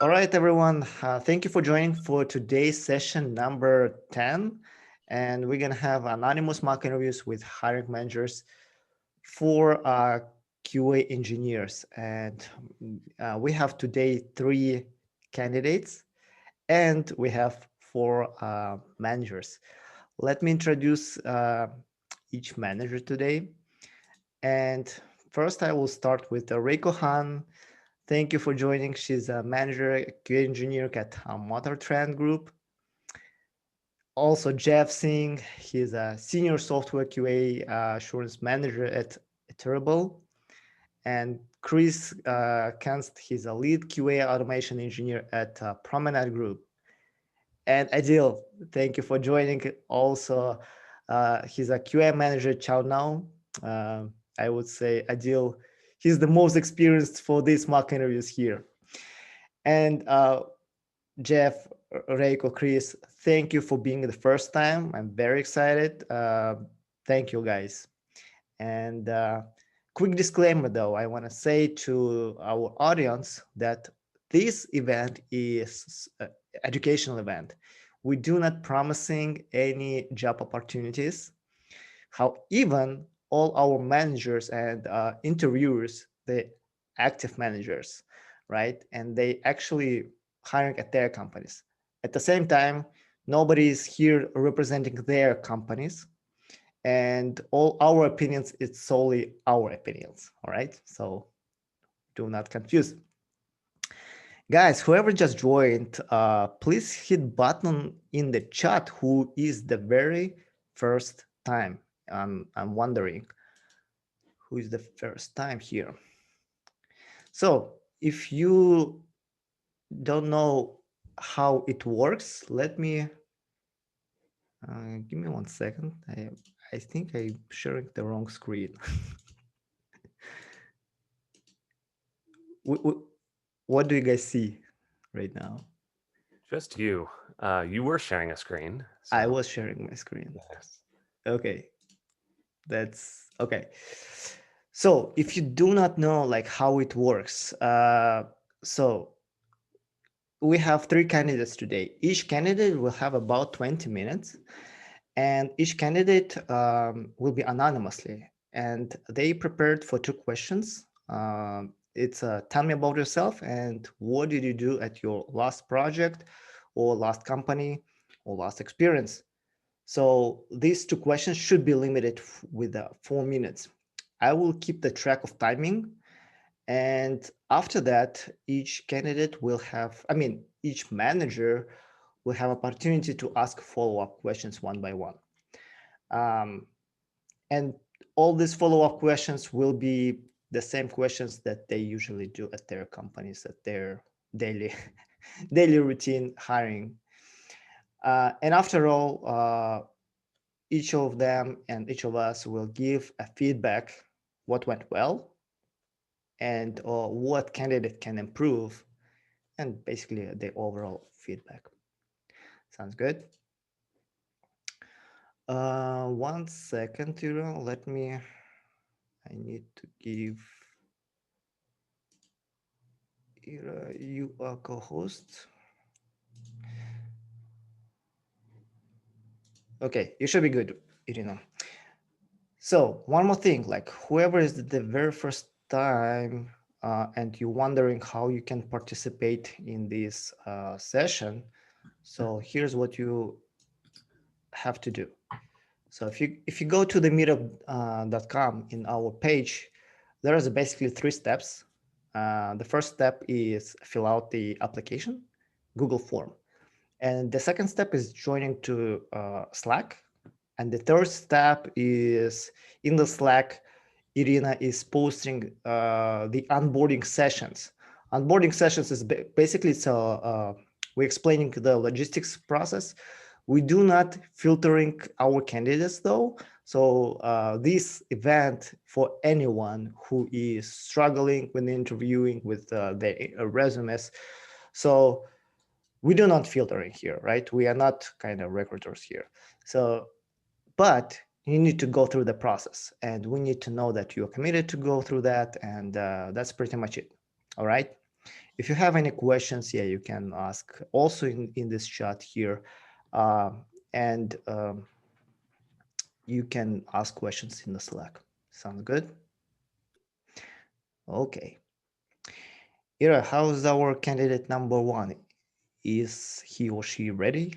All right, everyone. Thank you for joining for today's session number 10. And we're going to have anonymous mock interviews with hiring managers for QA engineers. And we have today 3 candidates and we have 4 managers. Let me introduce each manager today. And first, I will start with Reiko Han. Thank you for joining. She's a manager, QA engineer at MotorTrend Group. Also, Jeff Singh, he's a senior software QA assurance manager at Iterable. And Chris Kenst, he's a lead QA automation engineer at Promenade Group. And Adeel, thank you for joining. Also, he's a QA manager at ChowNow. I would say Adeel, he's the most experienced for these mock interviews here. And Jeff, Reiko, Chris, thank you for being the first time. I'm very excited. Thank you, guys. And quick disclaimer, though, I want to say to our audience that this event is an educational event. We do not promising any job opportunities. How even all our managers and interviewers, the active managers, right? And they actually hiring at their companies. At the same time, nobody is here representing their companies, and all our opinions, it's solely our opinions. All right, so do not confuse. Guys, whoever just joined, please hit button in the chat who is the very first time. I'm wondering who is the first time here. So if you don't know how it works, let me give me 1 second. I think I'm sharing the wrong screen. What do you guys see right now? Just you. You were sharing a screen. So. I was sharing my screen. Yes. Okay, that's okay. So if you do not know like how it works, so we have 3 candidates today. Each candidate will have about 20 minutes, and each candidate will be anonymously. And they prepared for 2 questions. It's tell me about yourself and what did you do at your last project or last company or last experience. So these 2 questions should be limited with 4 minutes. I will keep the track of timing. And after that, each candidate will have, each manager will have opportunity to ask follow-up questions one by one. And all these follow-up questions will be the same questions that they usually do at their companies, at their daily daily routine hiring. And after all, each of them and each of us will give a feedback, what went well, and what candidate can improve, and basically the overall feedback. Sounds good? 1 second, Tiro. I need to give Ira, you are co-host. Okay, you should be good, Irina. So one more thing, like whoever is the very first time and you're wondering how you can participate in this session, so here's what you have to do. So if you go to the meetup.com in our page, there is basically 3 steps. The first step is fill out the application, Google form. And the second step is joining to Slack. And the third step is in the Slack, Irina is posting the onboarding sessions. Onboarding sessions is basically we're explaining the logistics process. We do not filtering our candidates though. So this event for anyone who is struggling with interviewing with their resumes. So we do not filtering here, right? We are not kind of recruiters here. So, but you need to go through the process and we need to know that you're committed to go through that. And that's pretty much it. All right. If you have any questions, yeah, you can ask also in this chat here. And you can ask questions in the Slack. Sounds good? Okay. Ira, how's our candidate number one? Is he or she ready?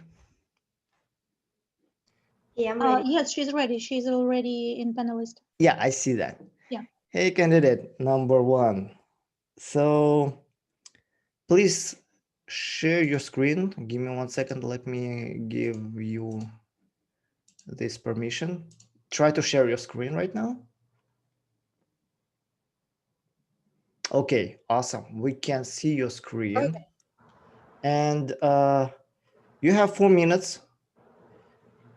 Yeah, I'm ready. Yes, she's ready. She's already in panelist. Yeah, I see that. Yeah. Hey, candidate number one. So please share your screen. Give me 1 second. Let me give you this permission. Try to share your screen right now. Okay, awesome. We can see your screen. Okay. And you have 4 minutes.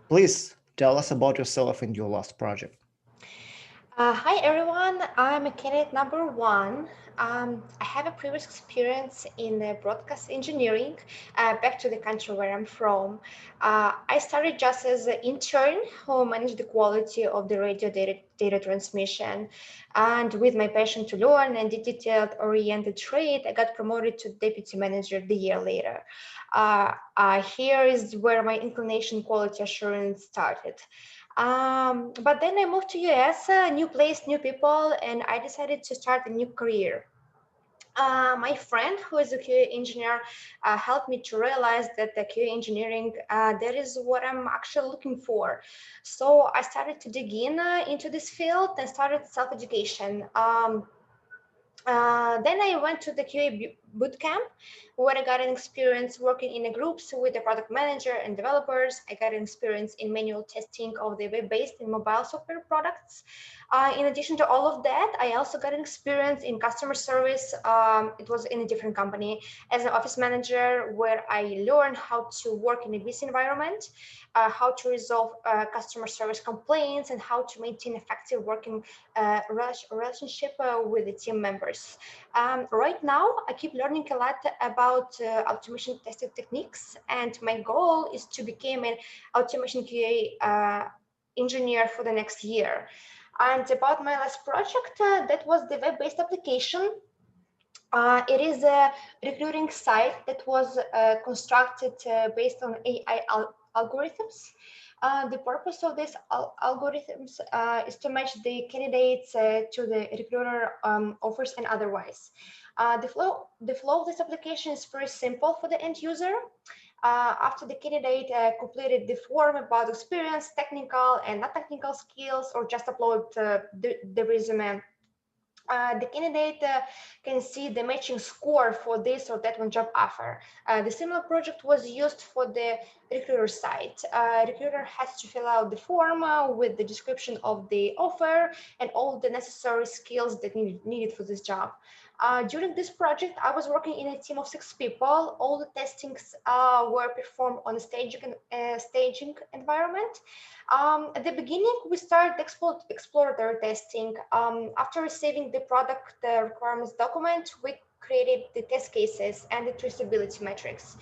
Please tell us about yourself and your last project. Hi everyone, I'm a candidate number one. I have a previous experience in broadcast engineering back to the country where I'm from. I started just as an intern who managed the quality of the radio data transmission. And with my passion to learn and the detailed-oriented trade, I got promoted to deputy manager the year later. Here is where my inclination quality assurance started. But then I moved to US, new place, new people, and I decided to start a new career. My friend, who is a QA engineer, helped me to realize that the QA engineering, that is what I'm actually looking for. So I started to dig in into this field and started self-education. Then I went to the QA bootcamp, where I got an experience working in a groups with the product manager and developers. I got an experience in manual testing of the web-based and mobile software products. In addition to all of that, I also got an experience in customer service. It was in a different company as an office manager, where I learned how to work in a busy environment, how to resolve customer service complaints, and how to maintain effective working relationship with the team members. Right now, I keep learning a lot about automation testing techniques, and my goal is to become an automation QA engineer for the next year. And about my last project, that was the web-based application. It is a recruiting site that was constructed based on AI algorithms. The purpose of these algorithms is to match the candidates to the recruiter offers and otherwise. The flow of this application is very simple for the end user. After the candidate completed the form about experience, technical and not technical skills, or just upload the resume, the candidate can see the matching score for this or that one job offer. The similar project was used for the recruiter site. Recruiter has to fill out the form with the description of the offer and all the necessary skills that needed for this job. During this project, I was working in a team of 6 people. All the testings were performed on a staging environment. At the beginning, we started exploratory testing. After receiving the product requirements document, we created the test cases and the traceability metrics.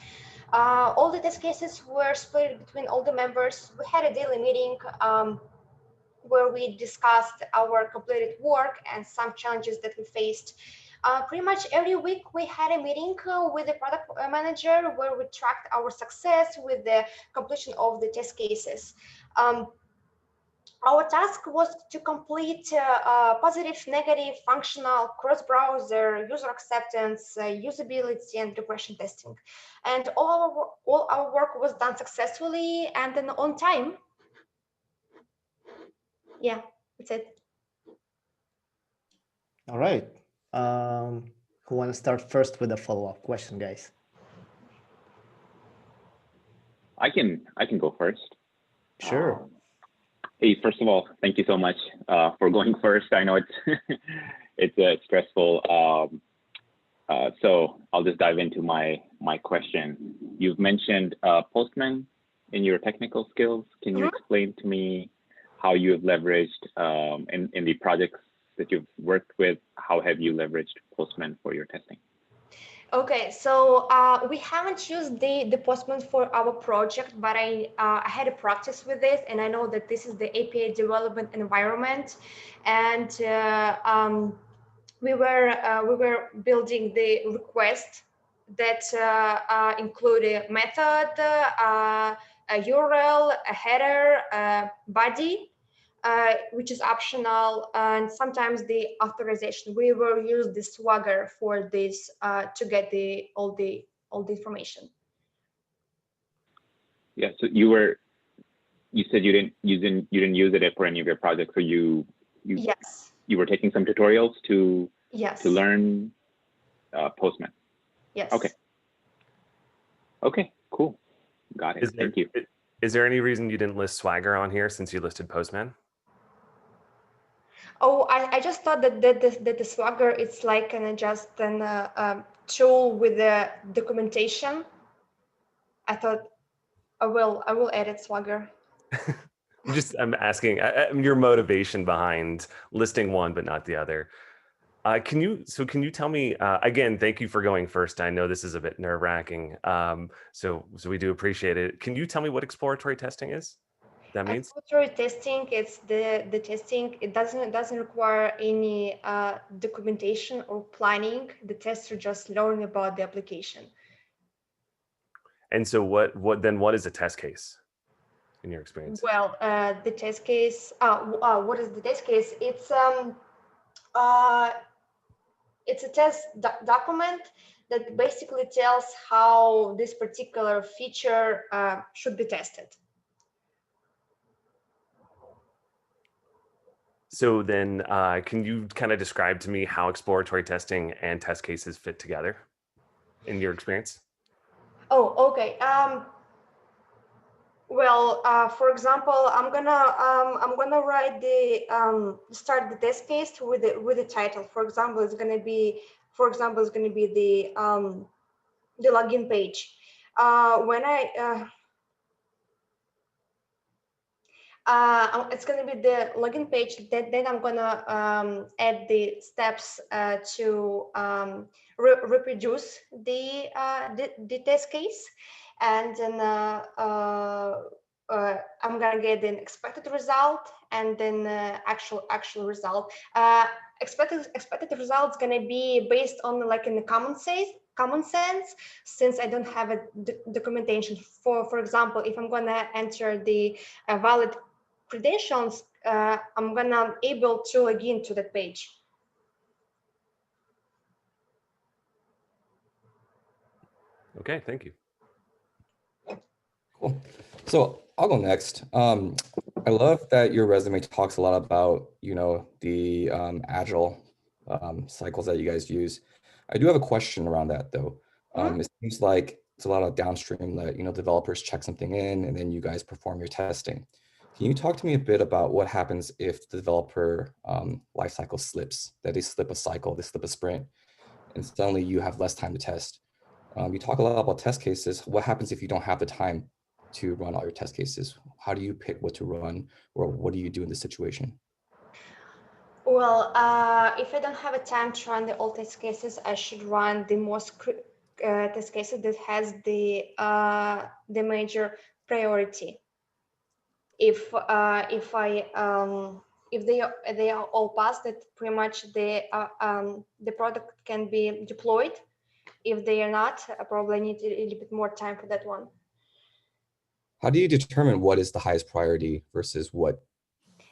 All the test cases were split between all the members. We had a daily meeting where we discussed our completed work and some challenges that we faced. Pretty much every week we had a meeting with the product manager where we tracked our success with the completion of the test cases. Our task was to complete positive, negative, functional, cross-browser, user acceptance, usability, and regression testing. And all our work was done successfully and then on time. Yeah, that's it. All right. Who want to start first with a follow-up question, guys? I can go first. Sure. Hey, first of all, thank you so much for going first. I know it's it's stressful. So I'll just dive into my question. You've mentioned Postman in your technical skills. Can you explain to me how you have leveraged in the projects that you've worked with? How have you leveraged Postman for your testing? Okay, so we haven't used the Postman for our project, but I had a practice with it, and I know that this is the API development environment, and we were building the request that include a method, a URL, a header, a body, which is optional, and sometimes the authorization. We will use the Swagger for this to get all the information. Yeah. So you said you didn't use it for any of your projects, or Yes. you were taking some tutorials to learn Postman. Yes. Okay, cool. Got it. Thank you. Is there any reason you didn't list Swagger on here since you listed Postman? Oh, I just thought that the Swagger, it's like just an tool with the documentation. I thought I will edit Swagger. I'm asking your motivation behind listing one but not the other. Can you tell me again? Thank you for going first. I know this is a bit nerve-wracking, so we do appreciate it. Can you tell me what exploratory testing is? That means exploratory testing. It's the testing. It doesn't require any documentation or planning. The tester just learn about the application. And so what is a test case in your experience? Well, the test case. What is the test case? It's a test document that basically tells how this particular feature should be tested. So then can you kind of describe to me how exploratory testing and test cases fit together in your experience? Oh, okay. Well, for example, I'm gonna write start the test case with the title. For example, it's gonna be the login page. It's going to be the login page. Then I'm going to add the steps to reproduce the test case, and then I'm going to get an expected result and then actual result. Expected result is going to be based on like in the common sense, since I don't have a documentation. For example, if I'm going to enter the valid credentials, I'm gonna able to log into that page. Okay, thank you. Cool. So I'll go next. I love that your resume talks a lot about, the Agile cycles that you guys use. I do have a question around that though. It seems like it's a lot of downstream that, developers check something in and then you guys perform your testing. Can you talk to me a bit about what happens if the developer lifecycle slips, that they slip a cycle, they slip a sprint, and suddenly you have less time to test? You talk a lot about test cases. What happens if you don't have the time to run all your test cases? How do you pick what to run, or what do you do in this situation? Well, if I don't have a time to run all test cases, I should run the most test cases that has the major priority. If they are all passed, that pretty much the product can be deployed. If they are not, I probably need a little bit more time for that one. How do you determine what is the highest priority versus what?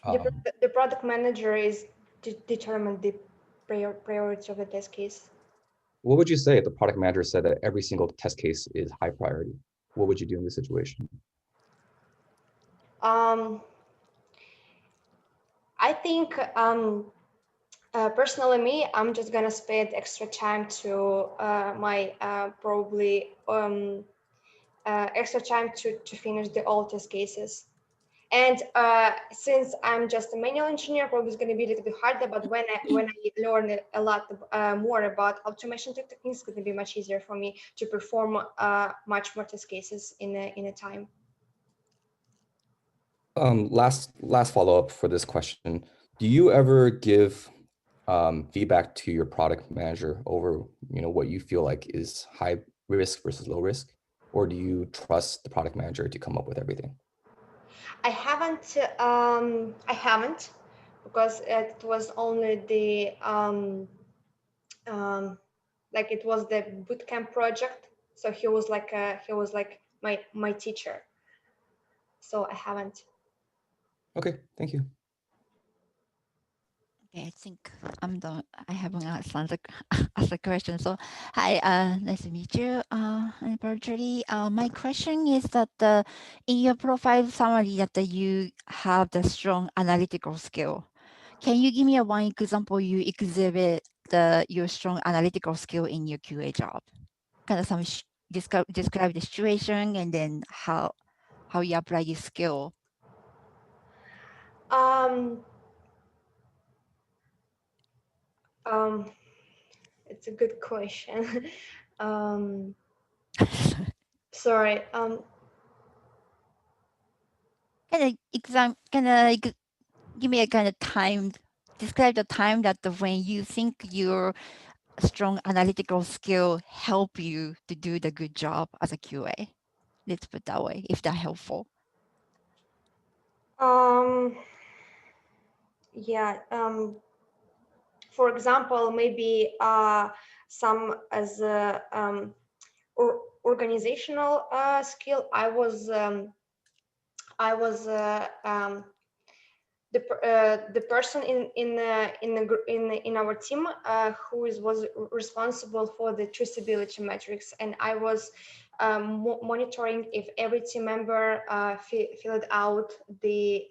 The product manager is to determine the priority of the test case. What would you say if the product manager said that every single test case is high priority? What would you do in this situation? I think personally, me, I'm just gonna spend extra time to my probably extra time to finish the all test cases. And since I'm just a manual engineer, probably it's going to be a little bit harder. But when I learn a lot more about automation techniques, it's going to be much easier for me to perform much more test cases in a time. Last follow-up for this question. Do you ever give feedback to your product manager over what you feel like is high risk versus low risk, or do you trust the product manager to come up with everything? I haven't because it was only the like it was the bootcamp project. So he was like my teacher. So I haven't. Okay, thank you. Okay, I think I'm done. I haven't asked the question. So, hi, nice to meet you, virtually. My question is that in your profile summary that you have the strong analytical skill. Can you give me one example you exhibit your strong analytical skill in your QA job? Kind of some describe the situation and then how you apply this skill. It's a good question. Sorry. Give me a kind of time, describe the time that when you think your strong analytical skill help you to do the good job as a QA. Let's put that way, if that's helpful. Yeah. For example, maybe some as a organizational skill. I was the person in our team who was responsible for the traceability metrics, and I was monitoring if every team member filled out the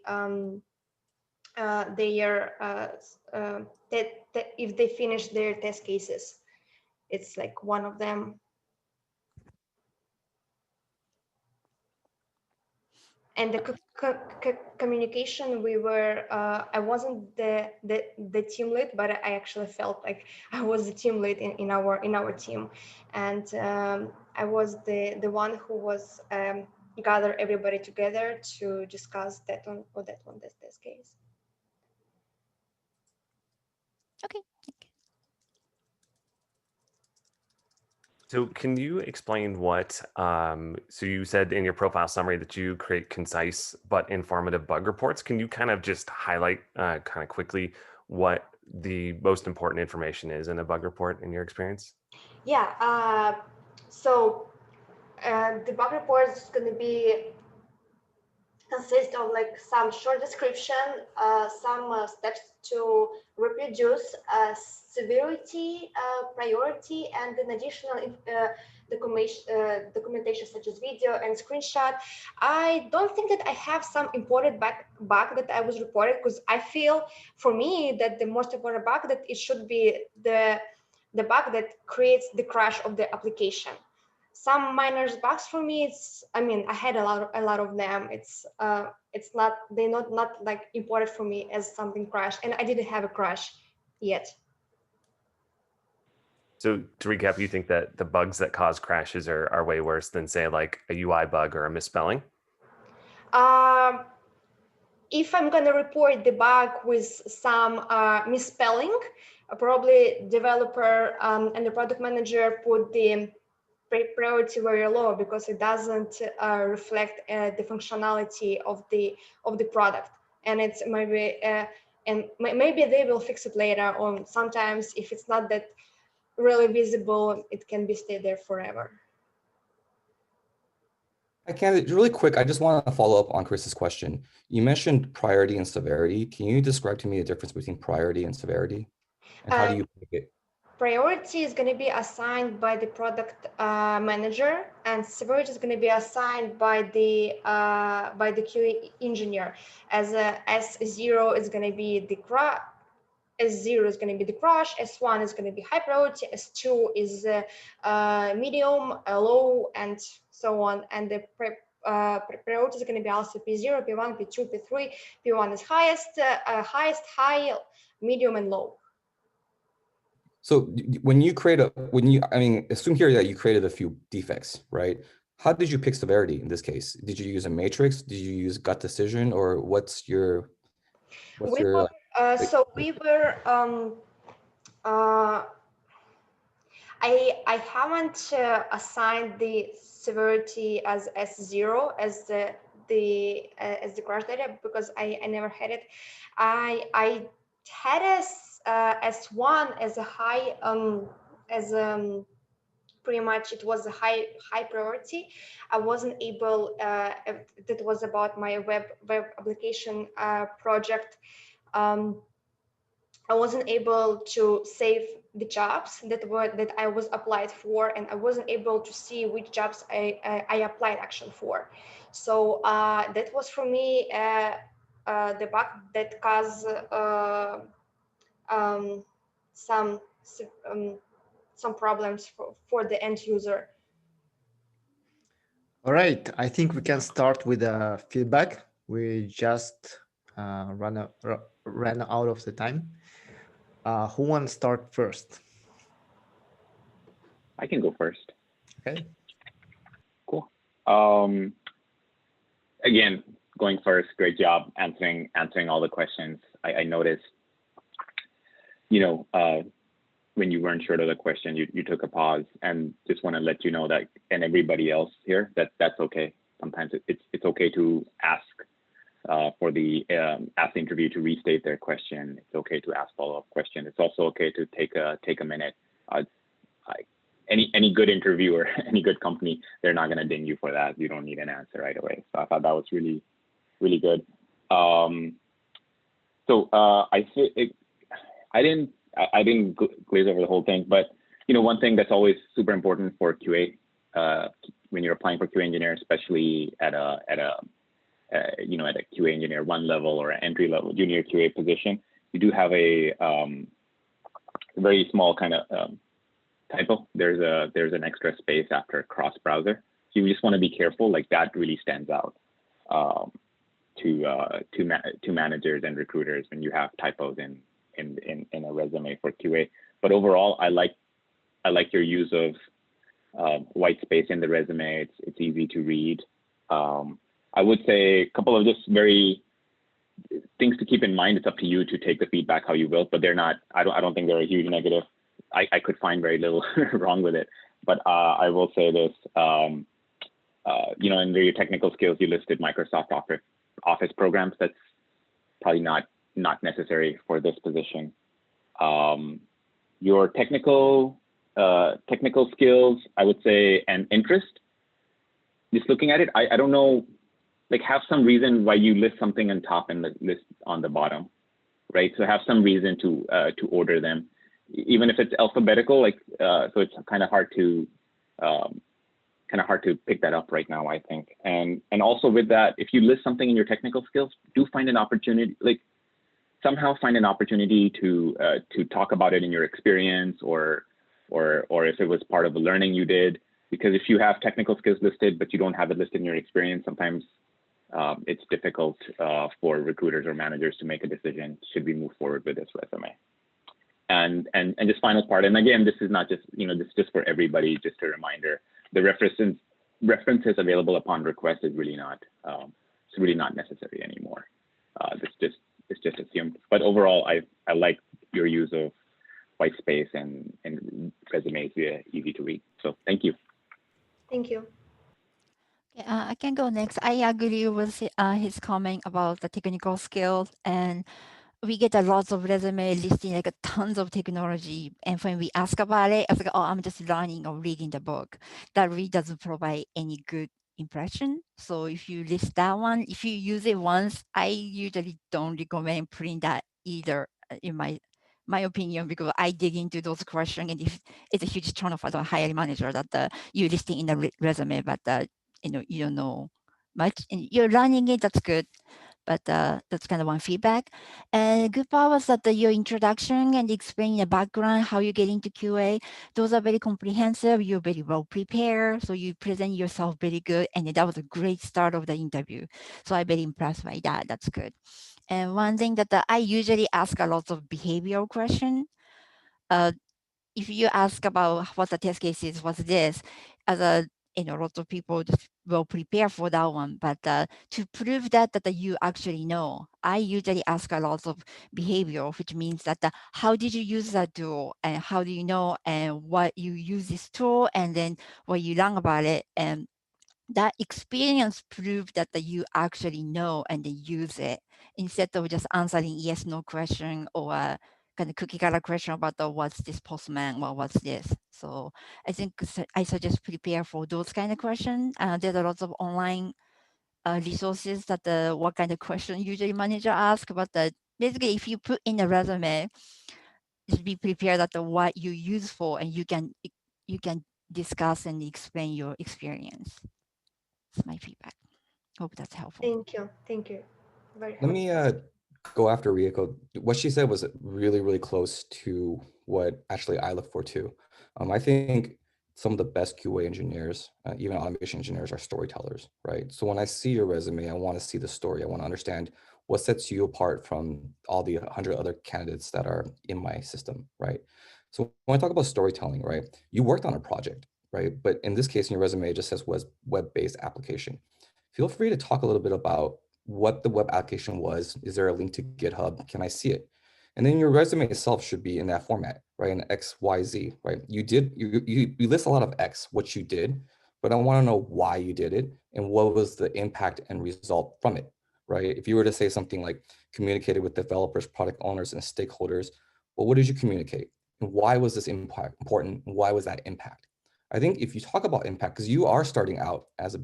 if they finished their test cases. It's like one of them. And the communication, we were I wasn't the team lead, but I actually felt like I was the team lead in our team, and I was the one who was gather everybody together to discuss that one or that one this case. Okay. So can you explain what, so you said in your profile summary that you create concise but informative bug reports. Can you kind of just highlight kind of quickly what the most important information is in a bug report in your experience? Yeah, so the bug report is going to be consist of like some short description, some steps to reproduce severity, priority, and an additional documentation such as video and screenshot. I don't think that I have some important bug that I was reported, because I feel for me that the most important bug that it should be the bug that creates the crash of the application. Some minor bugs for me, I had a lot of them. They're not like important for me as something crashed, and I didn't have a crash yet. So to recap, you think that the bugs that cause crashes are way worse than, say, like a UI bug or a misspelling? If I'm gonna report the bug with some misspelling, probably developer and the product manager put the priority very low, because it doesn't reflect the functionality of the product, and it's maybe maybe they will fix it later on. Sometimes if it's not that really visible, it can be stay there forever. I can really quick. I just want to follow up on Chris's question. You mentioned priority and severity. Can you describe to me the difference between priority and severity, and how do you pick it? Priority is going to be assigned by the product manager, and severity is going to be assigned by the QA engineer. As S0 is going to be the crash, S0 is going to be the crash, S1 is going to be high priority, S2 is medium, low, and so on. And the priority is going to be also P0, P1, P2, P3. P1 is highest, high, medium, and low. So when you assume here that you created a few defects, right? How did you pick severity in this case? Did you use a matrix? Did you use gut decision, or what's your so we were I haven't assigned the severity as S0 as the crash data, because I never had it. I had S1 as a high pretty much it was a high priority. I wasn't able. That was about my web application project. I wasn't able to save the jobs that I was applied for, and I wasn't able to see which jobs I applied actually for. So that was for me the bug that caused some problems for the end user. All right, I think we can start with feedback. We just ran out of the time. Who wants to start first? I can go first. Okay. Cool. Again, going first, great job answering all the questions. I noticed, when you weren't sure of the question, you took a pause, and just want to let you know that, and everybody else here, that's okay. Sometimes it's okay to ask for the interview to restate their question. It's okay to ask follow-up questions. It's also okay to take a minute. Any good interviewer, any good company, they're not going to ding you for that. You don't need an answer right away. So I thought that was really, really good. I didn't glaze over the whole thing, but one thing that's always super important for QA when you're applying for QA engineer, especially at a QA engineer 1 level or an entry level junior QA position, you do have a very small kind of typo. There's an extra space after cross browser. So you just want to be careful. Like that really stands out to managers and recruiters when you have typos in a resume for QA. But overall, I like your use of white space in the resume. It's easy to read. I would say a couple of just very things to keep in mind. It's up to you to take the feedback how you will, but they're not. I don't think they're a huge negative. I could find very little wrong with it, but I will say this. In your technical skills, you listed Microsoft Office programs. That's probably not necessary for this position. Your technical skills, I would say, and interest. Just looking at it, I don't know, like have some reason why you list something on top and the list on the bottom, right? So have some reason to order them, even if it's alphabetical. Like so, it's kind of hard to pick that up right now, I think. And also with that, if you list something in your technical skills, do find an opportunity, like somehow find an opportunity to talk about it in your experience, or if it was part of the learning you did. Because if you have technical skills listed, but you don't have it listed in your experience, sometimes it's difficult for recruiters or managers to make a decision. Should we move forward with this resume? And just final part, and again, this is not just, this is just for everybody, just a reminder, the references available upon request is really not, it's really not necessary anymore. It's just assumed. But overall, I like your use of white space and resumes easy to read. So thank you. Thank you. I can go next. I agree with his comment about the technical skills, and we get a lot of resume listing like tons of technology, and when we ask about it, I was like, oh, I'm just learning or reading the book. That really doesn't provide any good impression. So if you list that one, if you use it once, I usually don't recommend putting that either in my opinion, because I dig into those questions, and if it's a huge turn off as a hiring manager that you listing in the resume, but you don't know much and you're learning it. That's good, but that's kind of one feedback. And good part was that your introduction and explaining the background, how you get into QA, those are very comprehensive. You're very well prepared, so you present yourself very good, and that was a great start of the interview. So I'm very impressed by that. That's good. And one thing that I usually ask a lot of behavioral question. If you ask about what the test case is, what's this, as a lots of people just will prepare for that one. But to prove that you actually know, I usually ask a lot of behavioral, which means that how did you use that tool, and how do you know, and what you use this tool, and then what you learn about it, and that experience proved that you actually know and then use it, instead of just answering yes, no question, or kind of cookie cutter question about the what's this postman or what's this. So I think I suggest prepare for those kind of questions. There's a lot of online resources that what kind of question usually manager ask, but basically if you put in a resume, just be prepared that what you use for, and you can discuss and explain your experience. That's my feedback. Hope that's helpful. Thank you. Thank you. Very Let helpful. me go after Reiko. What she said was really, really close to what actually I look for too. I think some of the best QA engineers, even automation engineers, are storytellers, right? So when I see your resume, I want to see the story. I want to understand what sets you apart from all the 100 other candidates that are in my system, right? So when I talk about storytelling, right, you worked on a project, right? But in this case, in your resume, it just says was web-based application. Feel free to talk a little bit about what the web application was. Is there a link to GitHub? Can I see it? And then your resume itself should be in that format, right? An X, Y, Z, right? You list a lot of X, what you did, but I want to know why you did it and what was the impact and result from it, right? If you were to say something like communicated with developers, product owners, and stakeholders, well, what did you communicate? And why was this impact important? And why was that impact? I think if you talk about impact, because you are starting out as a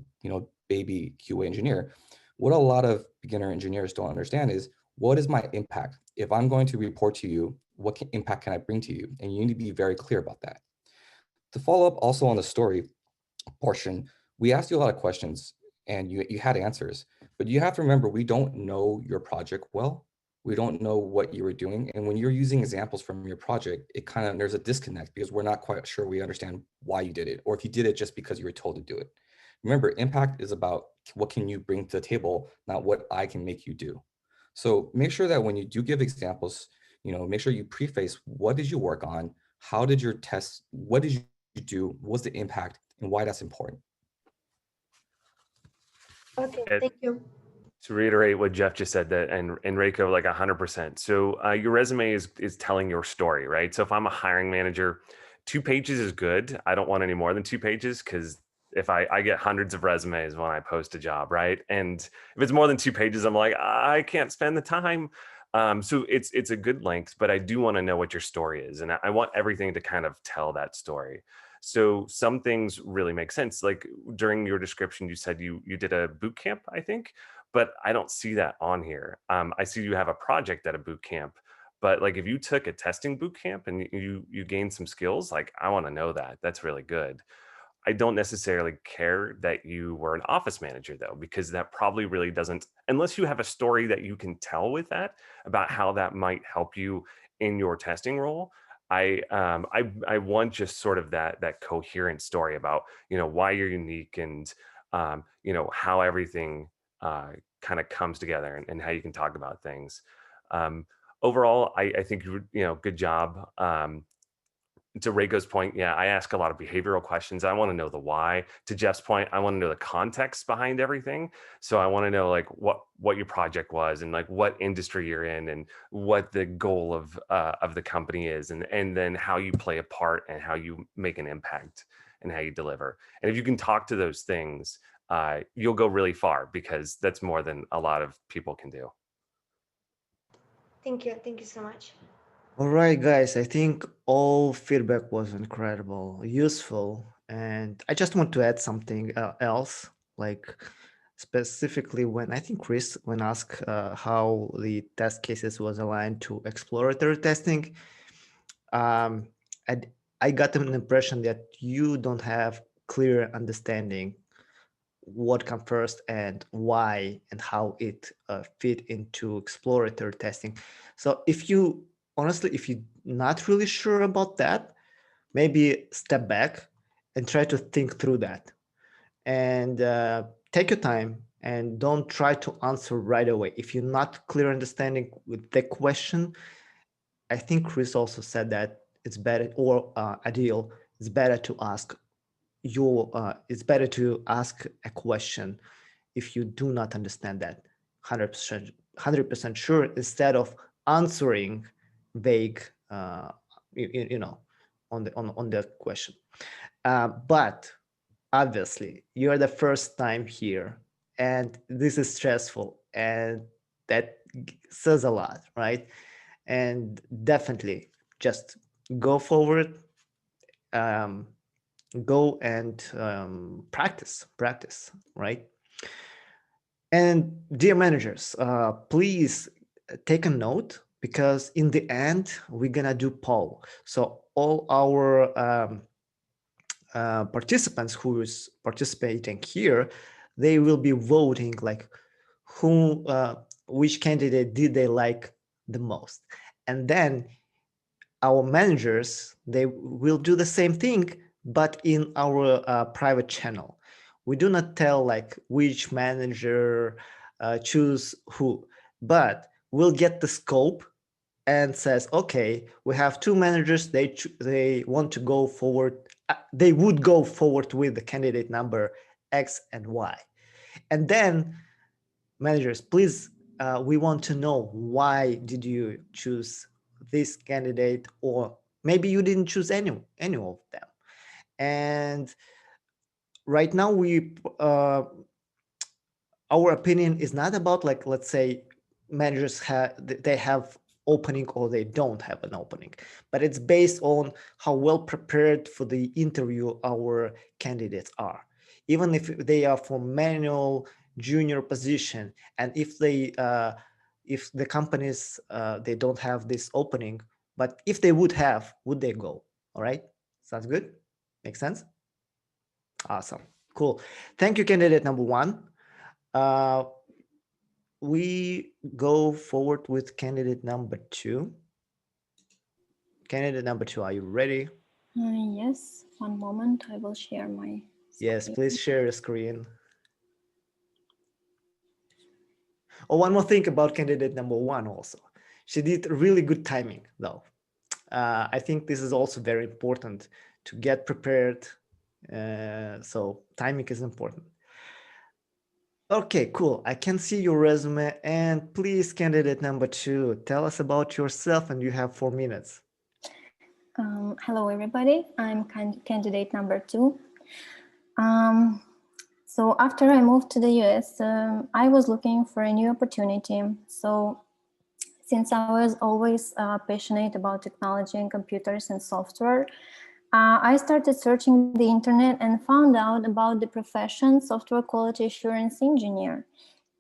baby QA engineer, what a lot of beginner engineers don't understand is, what is my impact? If I'm going to report to you, what impact can I bring to you? And you need to be very clear about that. To follow up also on the story portion, we asked you a lot of questions and you had answers, but you have to remember, we don't know your project well. We don't know what you were doing. And when you're using examples from your project, there's a disconnect because we're not quite sure we understand why you did it, or if you did it just because you were told to do it. Remember, impact is about what can you bring to the table, not what I can make you do. So make sure that when you do give examples, make sure you preface, what did you work on? How did your test, what did you do? What's the impact and why that's important? Okay, thank you. To reiterate what Jeff just said, that and Reiko, like 100%. So your resume is telling your story, right? So if I'm a hiring manager, 2 pages is good. I don't want any more than 2 pages, because if I get hundreds of resumes when I post a job, right? And if it's more than 2 pages, I'm like, I can't spend the time. So it's a good length, but I do want to know what your story is, and I want everything to kind of tell that story. So some things really make sense. Like during your description, you said you did a boot camp, I think, but I don't see that on here. I see you have a project at a boot camp, but like if you took a testing boot camp and you gained some skills, like I want to know that. That's really good. I don't necessarily care that you were an office manager though, because that probably really doesn't, unless you have a story that you can tell with that about how that might help you in your testing role. I want just sort of that coherent story about, why you're unique and, how everything kind of comes together and how you can talk about things. Overall, I think, good job. To Reiko's point, yeah, I ask a lot of behavioral questions. I want to know the why. To Jeff's point, I want to know the context behind everything. So I want to know like what your project was and like what industry you're in and what the goal of the company is, and then how you play a part and how you make an impact and how you deliver. And if you can talk to those things, you'll go really far, because that's more than a lot of people can do. Thank you. Thank you so much. All right, guys, I think all feedback was incredible, useful. And I just want to add something else, like specifically when I think Chris, when asked how the test cases was aligned to exploratory testing, um, I got an impression that you don't have clear understanding what comes first and why and how it fit into exploratory testing. So if you honestly, if you're not really sure about that, maybe step back and try to think through that, and take your time and don't try to answer right away. If you're not clear understanding with the question, I think Chris also said that it's better, or Adeel, it's better to ask it's better to ask a question if you do not understand that 100% sure, instead of answering vague on the question. But obviously you're the first time here and this is stressful, and that says a lot, right? And definitely just go forward, go and practice, right? And dear managers, please take a note, because in the end, we're gonna do poll. So all our participants who is participating here, they will be voting like which candidate did they like the most. And then our managers, they will do the same thing, but in our private channel. We do not tell like which manager choose who, but we'll get the scope and says, okay, we have two managers, they want to go forward, they would go forward with the candidate number X and Y. And then managers, please, we want to know, why did you choose this candidate, or maybe you didn't choose any of them. And right now our opinion is not about like, let's say managers have opening or they don't have an opening, but it's based on how well prepared for the interview our candidates are. Even if they are for manual junior position, and if the companies they don't have this opening, but if they would they go? All right, sounds good, makes sense. Awesome, cool. Thank you, candidate number one. We go forward with candidate number two. Candidate number two, are you ready? Yes, one moment, I will share my screen. Yes, please share your screen. Oh, one more thing about candidate number one also. She did really good timing though. I think this is also very important to get prepared. So timing is important. Okay, cool. I can see your resume, and please, candidate number two, tell us about yourself, and you have 4 minutes. Hello, everybody. I'm candidate number two. So after I moved to the US, I was looking for a new opportunity. So since I was always passionate about technology and computers and software, I started searching the internet and found out about the profession software quality assurance engineer,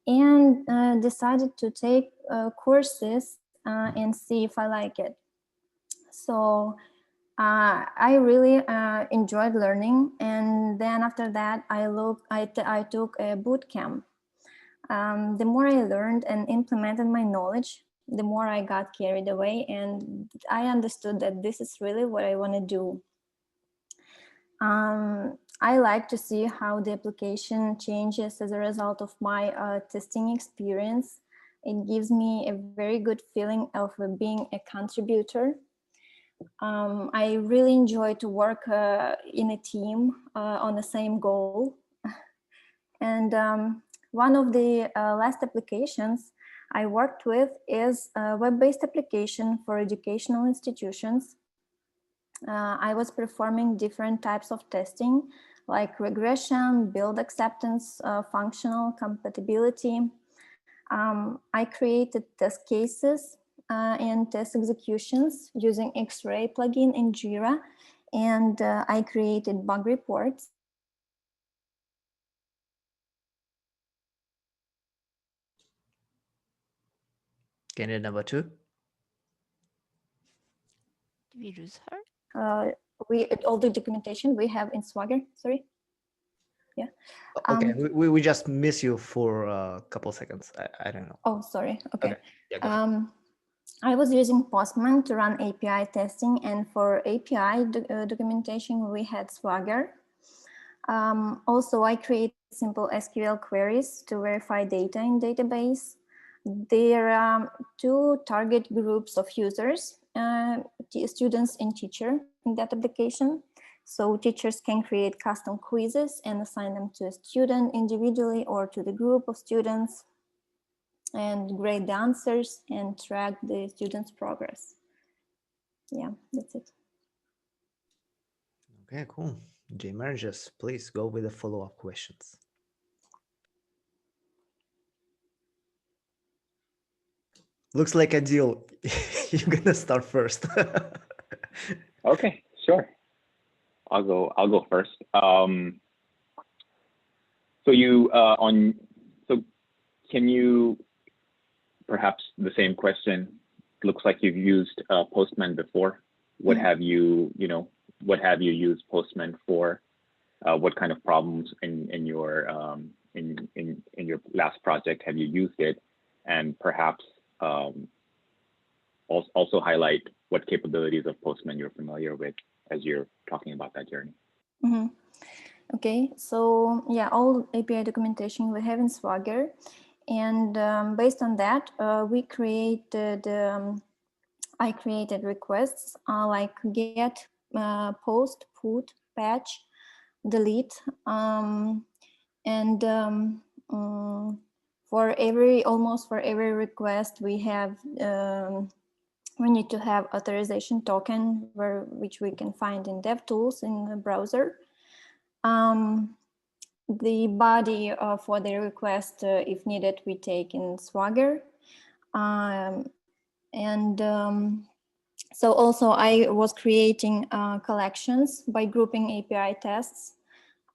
and decided to take courses and see if I like it. So I really enjoyed learning, and then after that I took a boot camp. The more I learned and implemented my knowledge, the more I got carried away, and I understood that this is really what I want to do. I like to see how the application changes as a result of my testing experience. It gives me a very good feeling of being a contributor. I really enjoy to work in a team on the same goal. And one of the last applications I worked with is a web-based application for educational institutions. I was performing different types of testing, like regression, build acceptance, functional compatibility. I created test cases and test executions using X-Ray plugin in Jira, and I created bug reports. Candidate number two. Did we lose her? All the documentation we have in Swagger. Sorry. Yeah. Okay, we just miss you for a couple of seconds. I don't know. Oh, sorry. Okay. Yeah, go ahead. I was using Postman to run API testing, and for API documentation, we had Swagger. Also, I created simple SQL queries to verify data in database. There are two target groups of users, students and teacher in that application. So teachers can create custom quizzes and assign them to a student individually or to the group of students, and grade the answers and track the students' progress. Yeah, that's it. Okay, cool. J managers, please go with the follow-up questions. Looks like Adeel. You're gonna start first. Okay, sure. I'll go first. So can you, perhaps the same question, looks like you've used Postman before. What have you used Postman for? What kind of problems in your last project have you used it? And perhaps also highlight what capabilities of Postman you're familiar with as you're talking about that journey. Mm-hmm. Okay, so yeah, all API documentation we have in Swagger, and based on that, I created requests like get, post, put, patch, delete, and almost for every request we have. We need to have authorization token which we can find in DevTools in the browser. The body for the request, if needed, we take in Swagger. So also I was creating collections by grouping API tests.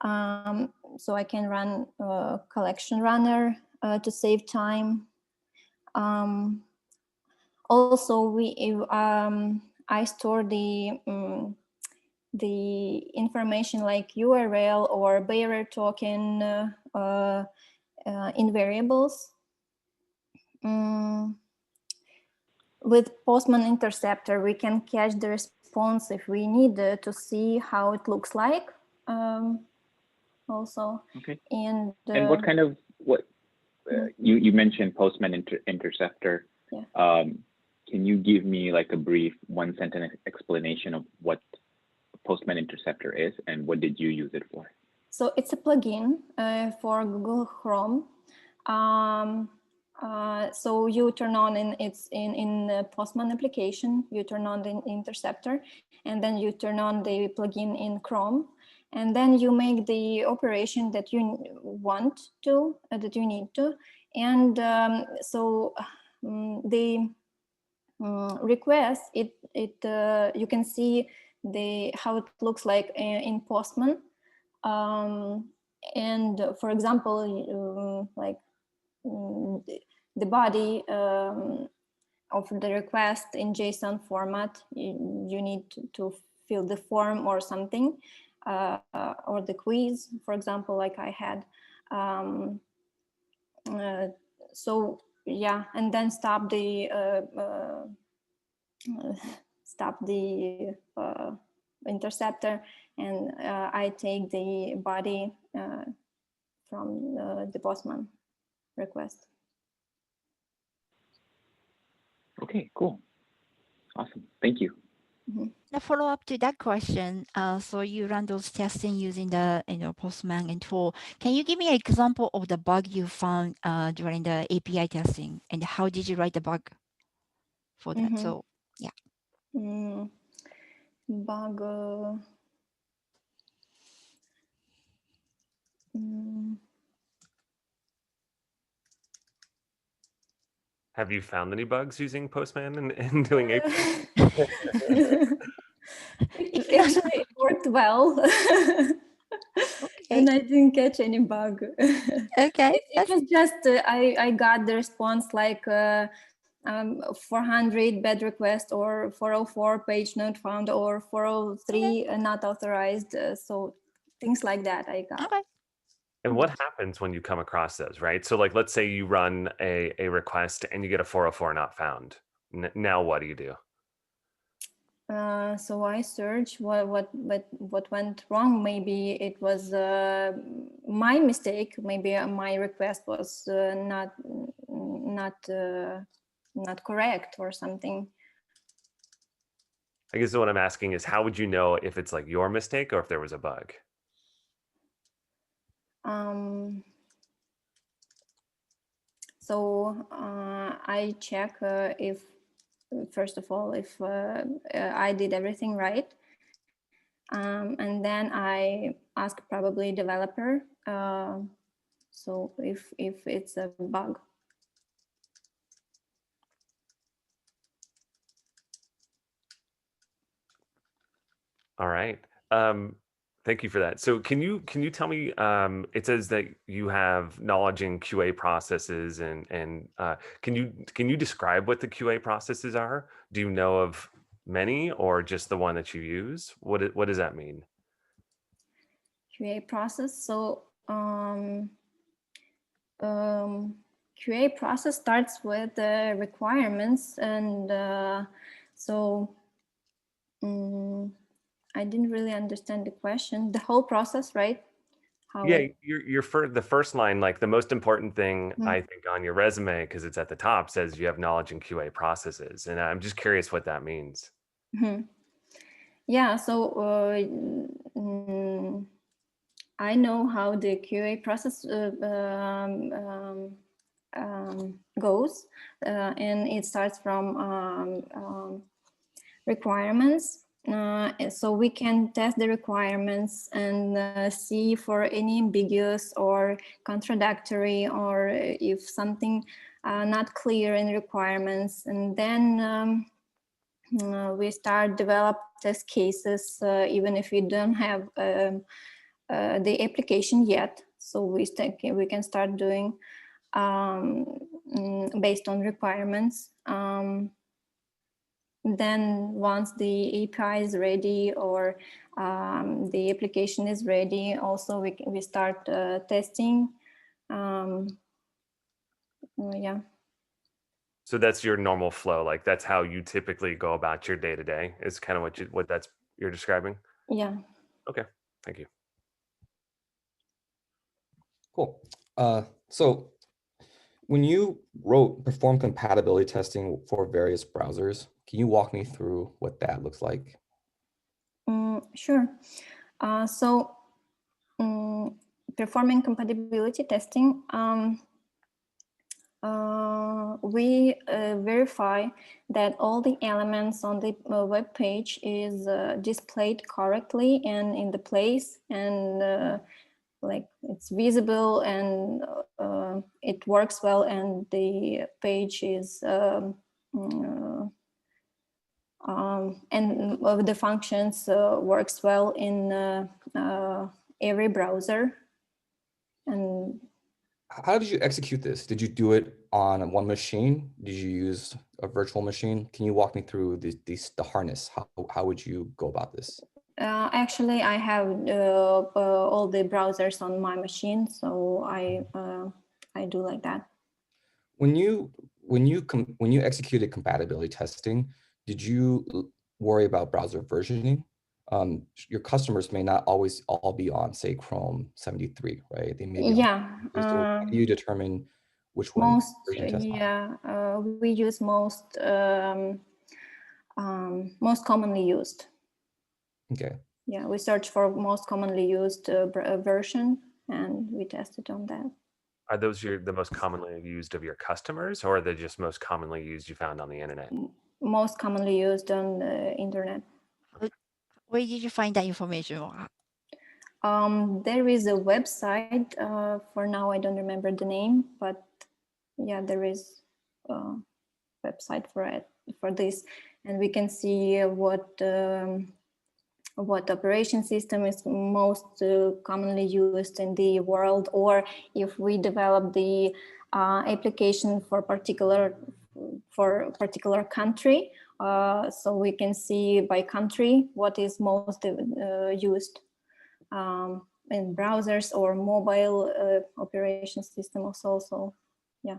So I can run a collection runner to save time. Also, I store the information like URL or bearer token in variables. With Postman Interceptor, we can catch the response if we need to see how it looks like. Also, okay. And what kind of you mentioned Postman Interceptor. Yeah. Can you give me like a brief one-sentence explanation of what Postman Interceptor is and what did you use it for? So it's a plugin for Google Chrome. So you turn on in the Postman application, you turn on the Interceptor, and then you turn on the plugin in Chrome, and then you make the operation that you want to, that you need to, and the request you can see how it looks like in Postman, and for example, like the body of the request in JSON format, you need to fill the form or something, or the quiz, for example, like I had. So yeah, and then stop the interceptor, and I take the body from the Postman request. Okay, cool. Awesome. Thank you. Mm-hmm. A follow up to that question. So you run those testing using the Postman and tool. Can you give me an example of the bug you found during the API testing, and how did you write the bug for that? Mm-hmm. So yeah. Bug. Have you found any bugs using Postman and doing API? It worked well. Okay. And I didn't catch any bug. Okay. It was just I got the response like 400 bad request, or 404 page not found, or 403 not authorized. So things like that I got. Okay. And what happens when you come across those, right? So like, let's say you run a request and you get a 404 not found. Now what do you do? So I search what went wrong. Maybe it was my mistake. Maybe my request was not correct or something. I guess what I'm asking is, how would you know if it's like your mistake or if there was a bug? So I check if, first of all, if I did everything right, and then I ask probably developer. So if it's a bug. All right. Thank you for that. So can you tell me? It says that you have knowledge in QA processes, and can you describe what the QA processes are? Do you know of many, or just the one that you use? What does that mean? QA process. So QA process starts with the requirements, and I didn't really understand the question. The whole process, right? How Yeah, the first line, like the most important thing I think on your resume, because it's at the top, says you have knowledge in QA processes, and I'm just curious what that means. Yeah, so I know how the QA process goes, and it starts from requirements. So we can test the requirements and see for any ambiguous or contradictory, or if something not clear in requirements, and then we start develop test cases, even if we don't have the application yet. So we can start doing based on requirements. Then once the API is ready, or the application is ready, also we start testing. Yeah. So that's your normal flow. Like that's how you typically go about your day to day. Is kind of what you're describing. Yeah. Okay. Thank you. Cool. So when you wrote perform compatibility testing for various browsers, can you walk me through what that looks like? Sure. So performing compatibility testing, we verify that all the elements on the web page is displayed correctly and in the place, and like it's visible, and it works well, and the page is and the functions works well in every browser. And how did you execute this? Did you do it on one machine? Did you use a virtual machine? Can you walk me through the harness? How would you go about this? Actually, I have all the browsers on my machine, so I do like that. When you executed compatibility testing, did you worry about browser versioning? Your customers may not always all be on, say, Chrome 73, right? They may be on. So how do you determine which one version test on? Yeah, we use most commonly used. Okay. Yeah, we search for most commonly used version, and we test it on that. Are those the most commonly used of your customers, or are they just most commonly used you found on the internet? Most commonly used on the internet. Where did you find that information? There is a website. For now, I don't remember the name, but yeah, there is a website for this, and we can see what operation system is most commonly used in the world, or if we develop the application for a particular country, so we can see by country what is most used in browsers or mobile operation system also. Yeah.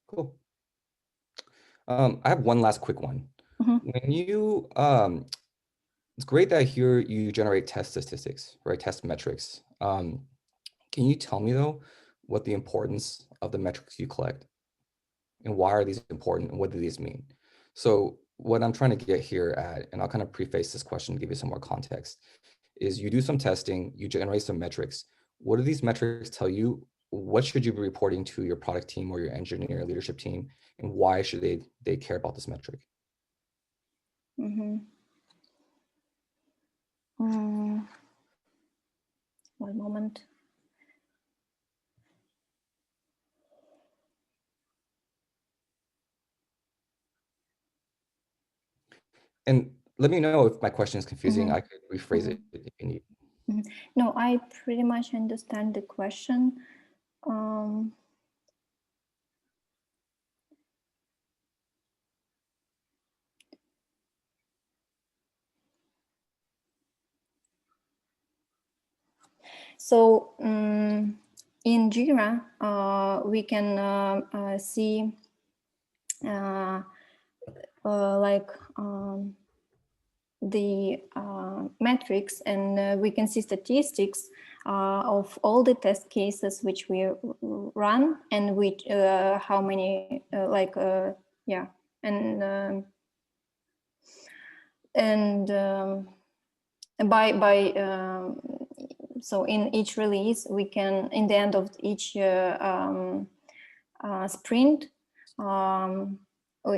Cool. I have one last quick one. When you it's great that here you generate test statistics, right? Test metrics. Can you tell me though what the importance of the metrics you collect, and why are these important, and what do these mean? So what I'm trying to get here at, and I'll kind of preface this question to give you some more context, is you do some testing, you generate some metrics. What do these metrics tell you? What should you be reporting to your product team or your engineer leadership team, and why should they care about this metric? One moment. And let me know if my question is confusing. I could rephrase it if you need. No, I pretty much understand the question. So in Jira, we can see like the metrics, and we can see statistics of all the test cases which we run, and which how many yeah, and by so in each release we can, in the end of each sprint,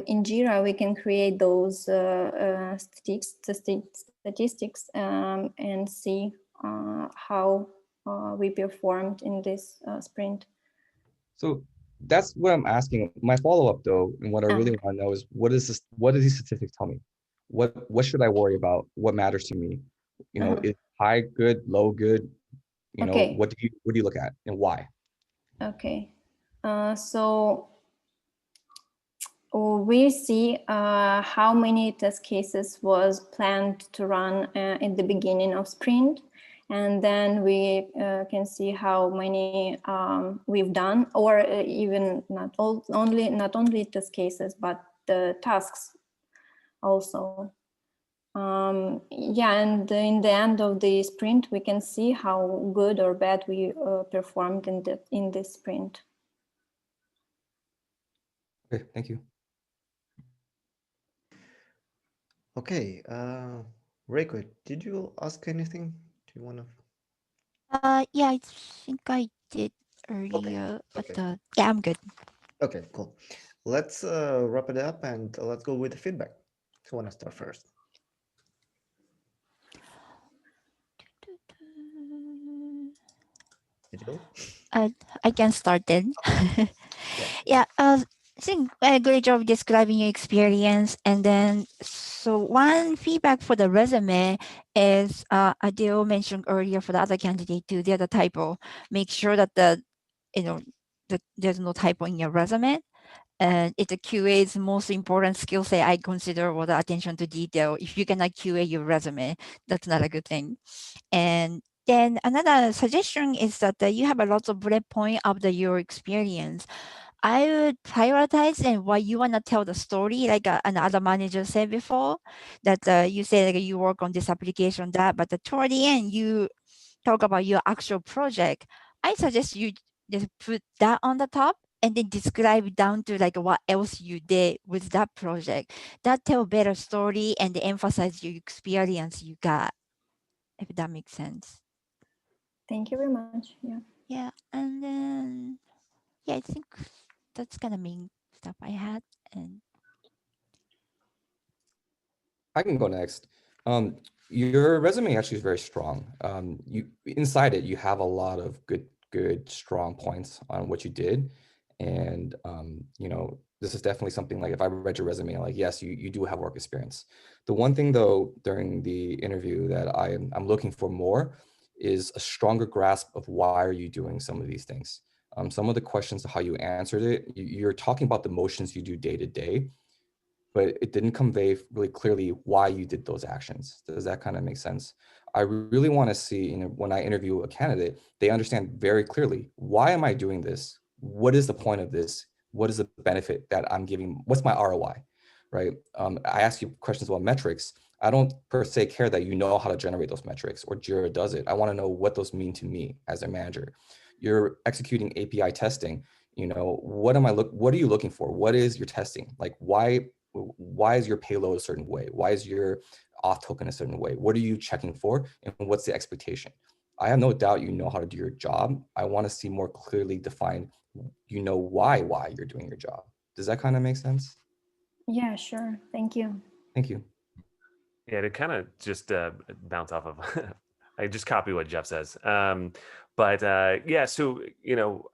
in Jira we can create those statistics and see how we performed in this sprint. So that's what I'm asking. My follow-up though, and what I really want to know is, what is this? What do these statistics tell me? What should I worry about? What matters to me? You know, is high good, low good? You know, what do you look at and why? Okay, so we see how many test cases was planned to run in the beginning of sprint, and then we can see how many we've done, or even not only test cases, but the tasks also. Yeah, and in the end of the sprint, we can see how good or bad we performed in this sprint. Okay, thank you. Okay, Reiko, did you ask anything? Do you want to? Yeah, I think I did earlier, but Okay. yeah, I'm good. Okay, cool. Let's wrap it up and let's go with the feedback. Who want to start first? I can start then. Yeah, I think a great job describing your experience. And then, so one feedback for the resume is Adeel mentioned earlier for the other candidate too, the other typo. Make sure that there's no typo in your resume. And it's a QA's most important skill set I consider, was the attention to detail. If you cannot QA your resume, that's not a good thing. And then another suggestion is that you have a lot of bullet point of your experience. I would prioritize and what you want to tell the story, like another manager said before, that you say like you work on this application, that, but toward the end you talk about your actual project. I suggest you just put that on the top and then describe down to like what else you did with that project. That tell better story and emphasize your experience you got, if that makes sense. Thank you very much. Yeah. Yeah, and then yeah, I think that's kind of main stuff I had. And I can go next. Your resume actually is very strong. You inside it, you have a lot of good, strong points on what you did, and you know, this is definitely something like, if I read your resume, like, yes, you do have work experience. The one thing though during the interview that I'm looking for more is a stronger grasp of why are you doing some of these things. Some of the questions, how you answered it, you're talking about the motions you do day to day, but it didn't convey really clearly why you did those actions. Does that kind of make sense? I really want to see, you know, when I interview a candidate, they understand very clearly, why am I doing this? What is the point of this? What is the benefit that I'm giving? What's my ROI, right? I ask you questions about metrics. I don't per se care that you know how to generate those metrics or Jira does it. I want to know what those mean to me as a manager. You're executing API testing. You know, what are you looking for? What is your testing? Like, why is your payload a certain way? Why is your auth token a certain way? What are you checking for? And what's the expectation? I have no doubt you know how to do your job. I want to see more clearly defined, you know, why you're doing your job. Does that kind of make sense? Yeah, sure. Thank you. Thank you. Yeah, to kind of just bounce off of, I just copy what Jeff says. Yeah, so, you know,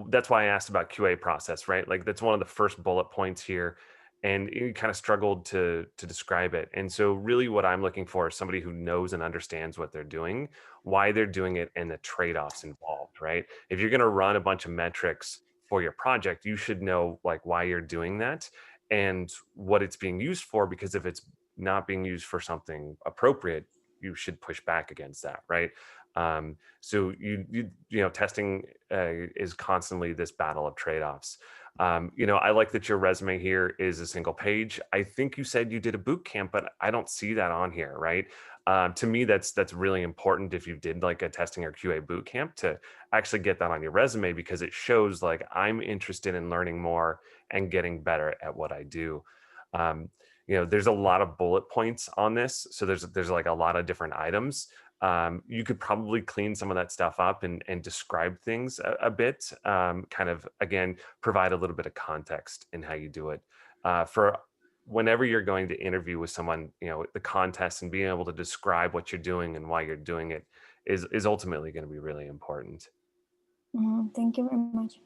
that's why I asked about QA process, right? Like that's one of the first bullet points here. and you kind of struggled to describe it. And so really what I'm looking for is somebody who knows and understands what they're doing, why they're doing it, and the trade-offs involved, right? If you're going to run a bunch of metrics for your project, you should know like why you're doing that and what it's being used for, because if it's not being used for something appropriate, you should push back against that, right? So you know, testing is constantly this battle of trade-offs. You know, I like that your resume here is a single page. I think you said you did a boot camp, but I don't see that on here, right? To me, that's really important if you did like a testing or QA boot camp to actually get that on your resume, because it shows like I'm interested in learning more and getting better at what I do. You know, there's a lot of bullet points on this, so there's like a lot of different items. You could probably clean some of that stuff up and describe things a bit, kind of, again, provide a little bit of context in how you do it. For whenever you're going to interview with someone, you know, the context and being able to describe what you're doing and why you're doing it is ultimately going to be really important. Thank you very much.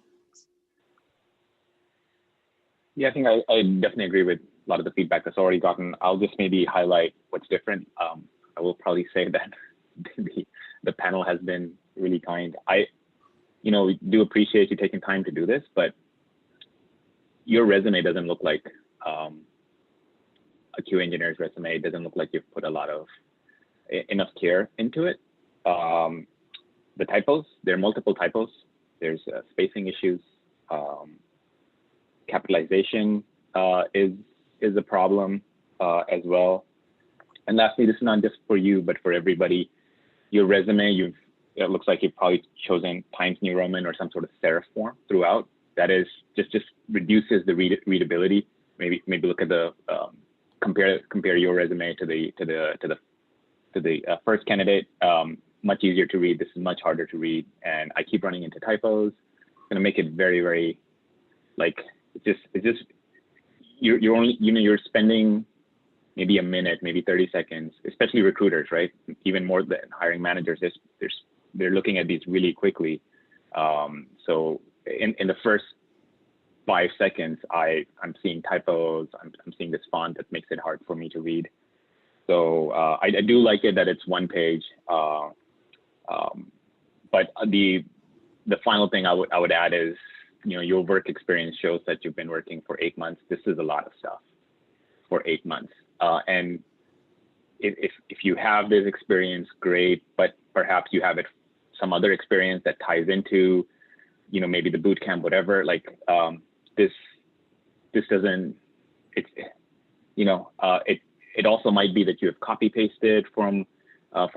Yeah, I think I definitely agree with a lot of the feedback that's already gotten. I'll just maybe highlight what's different. I will probably say that the panel has been really kind. You know, we do appreciate you taking time to do this, but your resume doesn't look like a QA engineer's resume. It doesn't look like you've put a lot of enough care into it. The typos, there are multiple typos. There's spacing issues. Capitalization is a problem as well. And lastly, this is not just for you, but for everybody. Your resume, it looks like you've probably chosen Times New Roman or some sort of serif form throughout. That is just reduces the readability. Maybe look at the compare your resume to the first candidate. Much easier to read. This is much harder to read, and I keep running into typos. It's gonna make it very, very like it's just you're only, you know, you're spending maybe a minute, maybe 30 seconds, especially recruiters, right? Even more than hiring managers, they're looking at these really quickly. So in the first 5 seconds, I'm seeing typos, I'm seeing this font that makes it hard for me to read. So I do like it that it's one page. But the final thing I would add is, you know, your work experience shows that you've been working for 8 months. This is a lot of stuff for 8 months. And if you have this experience, great, but perhaps you have some other experience that ties into, you know, maybe the boot camp, whatever, like this doesn't, it's, you know, it also might be that you have copy pasted from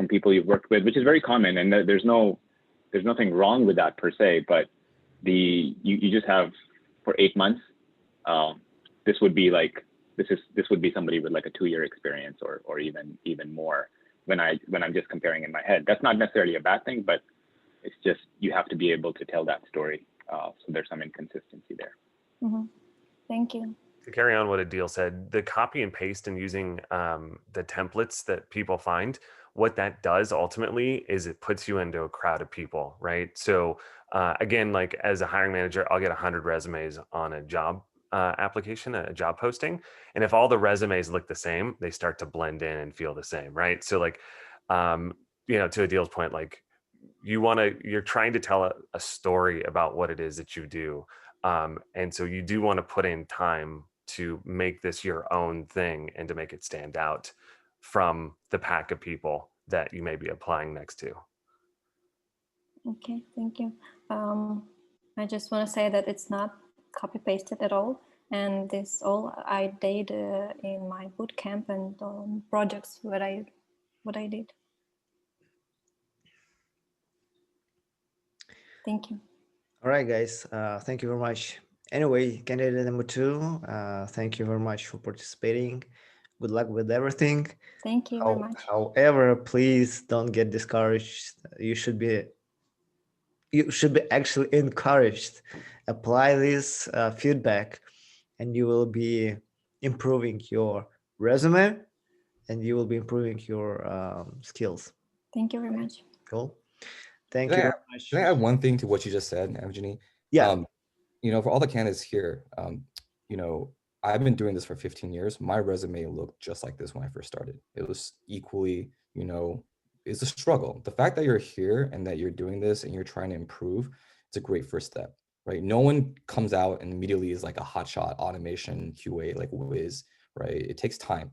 people you've worked with, which is very common. And there's nothing wrong with that per se, but you just have for 8 months, this would be like, this would be somebody with like a 2-year experience or even more when I'm just comparing in my head. That's not necessarily a bad thing, but it's just, you have to be able to tell that story. So there's some inconsistency there. Thank you. To carry on what Adeel said, the copy and paste and using the templates that people find, what that does ultimately is it puts you into a crowd of people, right? So again, like as a hiring manager, I'll get 100 resumes on a job application, a job posting. And if all the resumes look the same, they start to blend in and feel the same, right? So like, you know, to Adeel's point, like you're trying to tell a story about what it is that you do. And so you do want to put in time to make this your own thing and to make it stand out from the pack of people that you may be applying next to. Okay, thank you. I just want to say that it's not copy pasted at all. And this all I did in my bootcamp and projects what I did. Thank you. All right, guys. Thank you very much. Anyway, candidate number 2, thank you very much for participating. Good luck with everything. Thank you very much. However, please don't get discouraged. You should be actually encouraged. Apply this feedback, and you will be improving your resume, and you will be improving your skills. Thank you very much. Cool. Thank you very much. Can I add one thing to what you just said, Evgeny? Yeah. You know, for all the candidates here, you know, I've been doing this for 15 years. My resume looked just like this when I first started. It was equally, you know, it's a struggle. The fact that you're here and that you're doing this and you're trying to improve, it's a great first step, right? No one comes out and immediately is like a hotshot automation QA, like whiz, right? It takes time.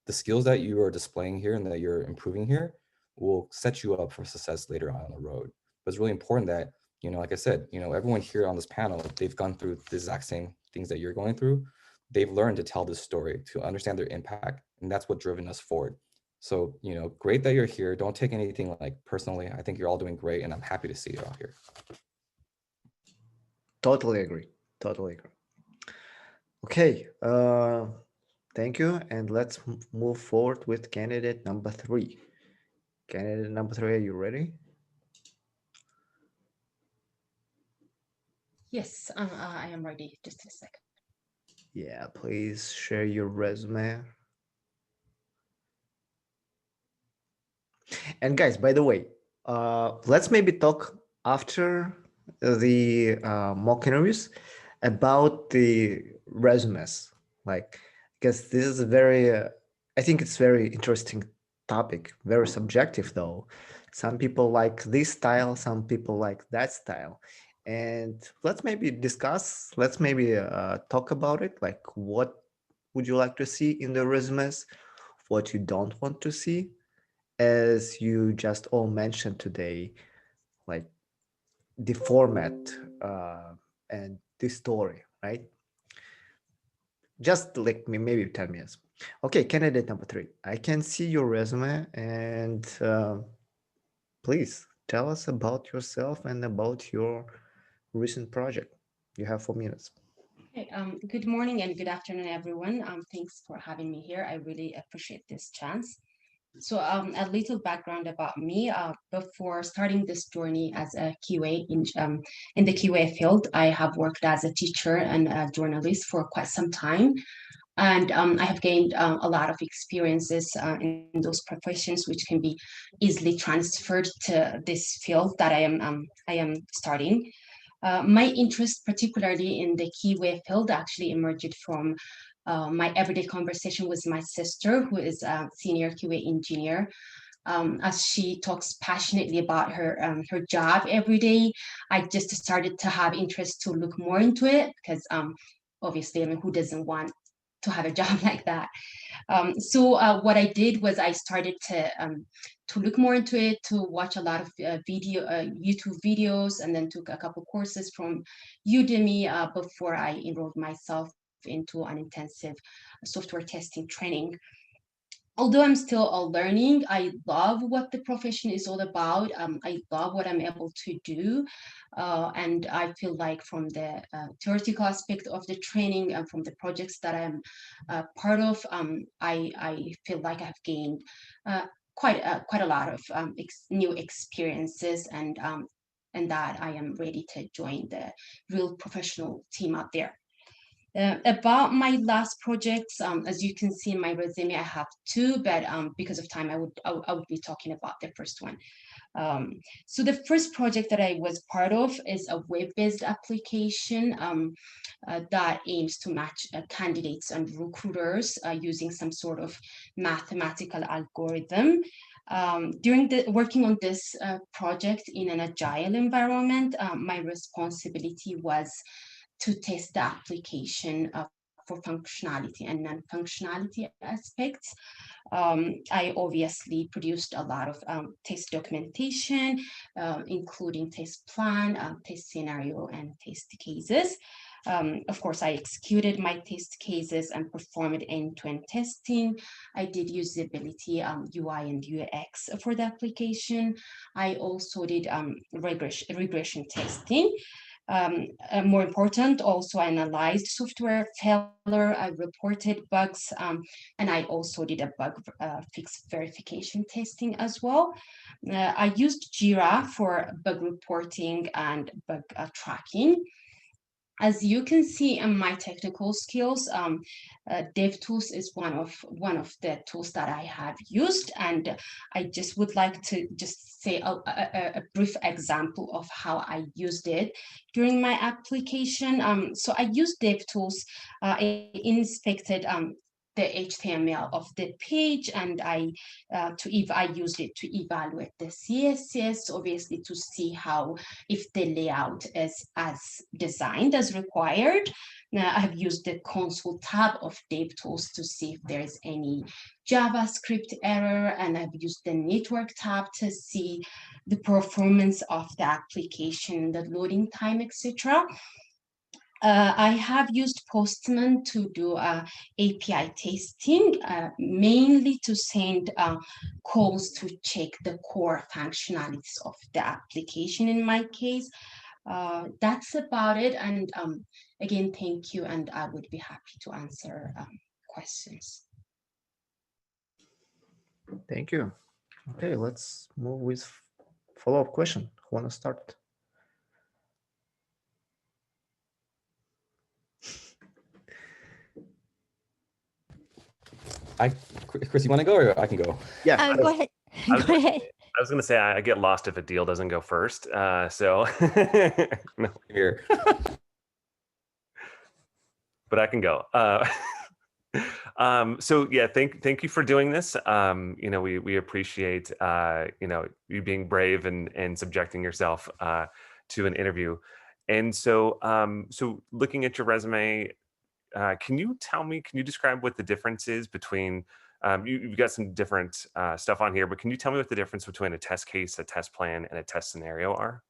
The skills that you are displaying here and that you're improving here will set you up for success later on the road. But it's really important that, you know, like I said, you know, everyone here on this panel, they've gone through the exact same things that you're going through. They've learned to tell this story, to understand their impact, and that's what driven us forward. So, you know, great that you're here. Don't take anything like personally. I think you're all doing great, and I'm happy to see you all here. Totally agree. Totally agree. Okay. Thank you. And let's move forward with candidate number 3. Candidate number 3, are you ready? Yes, I am ready. Just a second. Yeah, please share your resume. And guys, by the way, let's maybe talk after the mock interviews about the resumes, like, because this is a very, I think it's very interesting topic, very subjective though. Some people like this style, some people like that style. And let's maybe discuss, let's maybe talk about it, like what would you like to see in the resumes, what you don't want to see, as you just all mentioned today, like the format and the story, right? Just like maybe 10 minutes. Okay, candidate number 3. I can see your resume, and please tell us about yourself and about your recent project. You have 4 minutes. Okay, good morning and good afternoon, everyone. Thanks for having me here. I really appreciate this chance. So a little background about me. Before starting this journey as a QA in the QA field, I have worked as a teacher and a journalist for quite some time. And I have gained a lot of experiences in those professions, which can be easily transferred to this field that I am starting. My interest, particularly in the QA field, actually emerged from my everyday conversation with my sister, who is a senior QA engineer. As she talks passionately about her job every day, I just started to have interest to look more into it, because obviously, I mean, who doesn't want to have a job like that? So what I did was I started to look more into it, to watch a lot of YouTube videos, and then took a couple courses from Udemy before I enrolled myself into an intensive software testing training. Although I'm still learning, I love what the profession is all about. I love what I'm able to do. And I feel like from the theoretical aspect of the training and from the projects that I'm part of, I feel like I've gained quite a lot of new experiences, and that I am ready to join the real professional team out there. About my last projects, as you can see in my resume, I have 2, but because of time, I would be talking about the first one. So the first project that I was part of is a web-based application that aims to match candidates and recruiters using some sort of mathematical algorithm. During working on this project in an agile environment, my responsibility was to test the application for functionality and non-functionality aspects. I obviously produced a lot of test documentation, including test plan, test scenario, and test cases. Of course, I executed my test cases and performed end-to-end testing. I did usability, UI and UX for the application. I also did regression testing. More important, also analyzed software failure, I reported bugs, and I also did a bug fix verification testing as well. I used Jira for bug reporting and bug tracking. As you can see in my technical skills, DevTools is one of the tools that I have used, and I just would like to just say a brief example of how I used it during my application. So I used DevTools. I inspected the HTML of the page, and I used it to evaluate the CSS, obviously to see how if the layout is as designed as required. Now I've used the console tab of DevTools to see if there is any JavaScript error, and I've used the network tab to see the performance of the application, the loading time, etc. I have used Postman to do API testing, mainly to send calls to check the core functionalities of the application in my case. That's about it. And again, thank you. And I would be happy to answer questions. Thank you. Okay, let's move with follow-up question. Who want to start? Chris, you want to go or I can go? Yeah, Go ahead. Go ahead. I was going to say I get lost if Adeel doesn't go first. So no. Here. But I can go. So yeah, thank you for doing this. You know, we appreciate you know, you being brave and subjecting yourself to an interview. And so so looking at your resume, can you describe what the difference is between you've got some different stuff on here, but can you tell me what the difference between a test case, a test plan, and a test scenario are?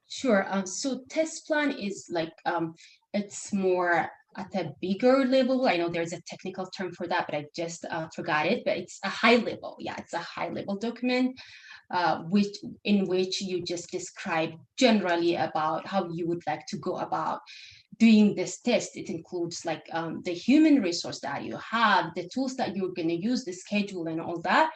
Sure. So test plan is like it's more at a bigger level. I know there's a technical term for that, but I just forgot it. But it's a high level. Yeah, it's a high level document, in which you just describe generally about how you would like to go about doing this test. It includes like the human resource that you have, the tools that you're going to use, the schedule, and all that.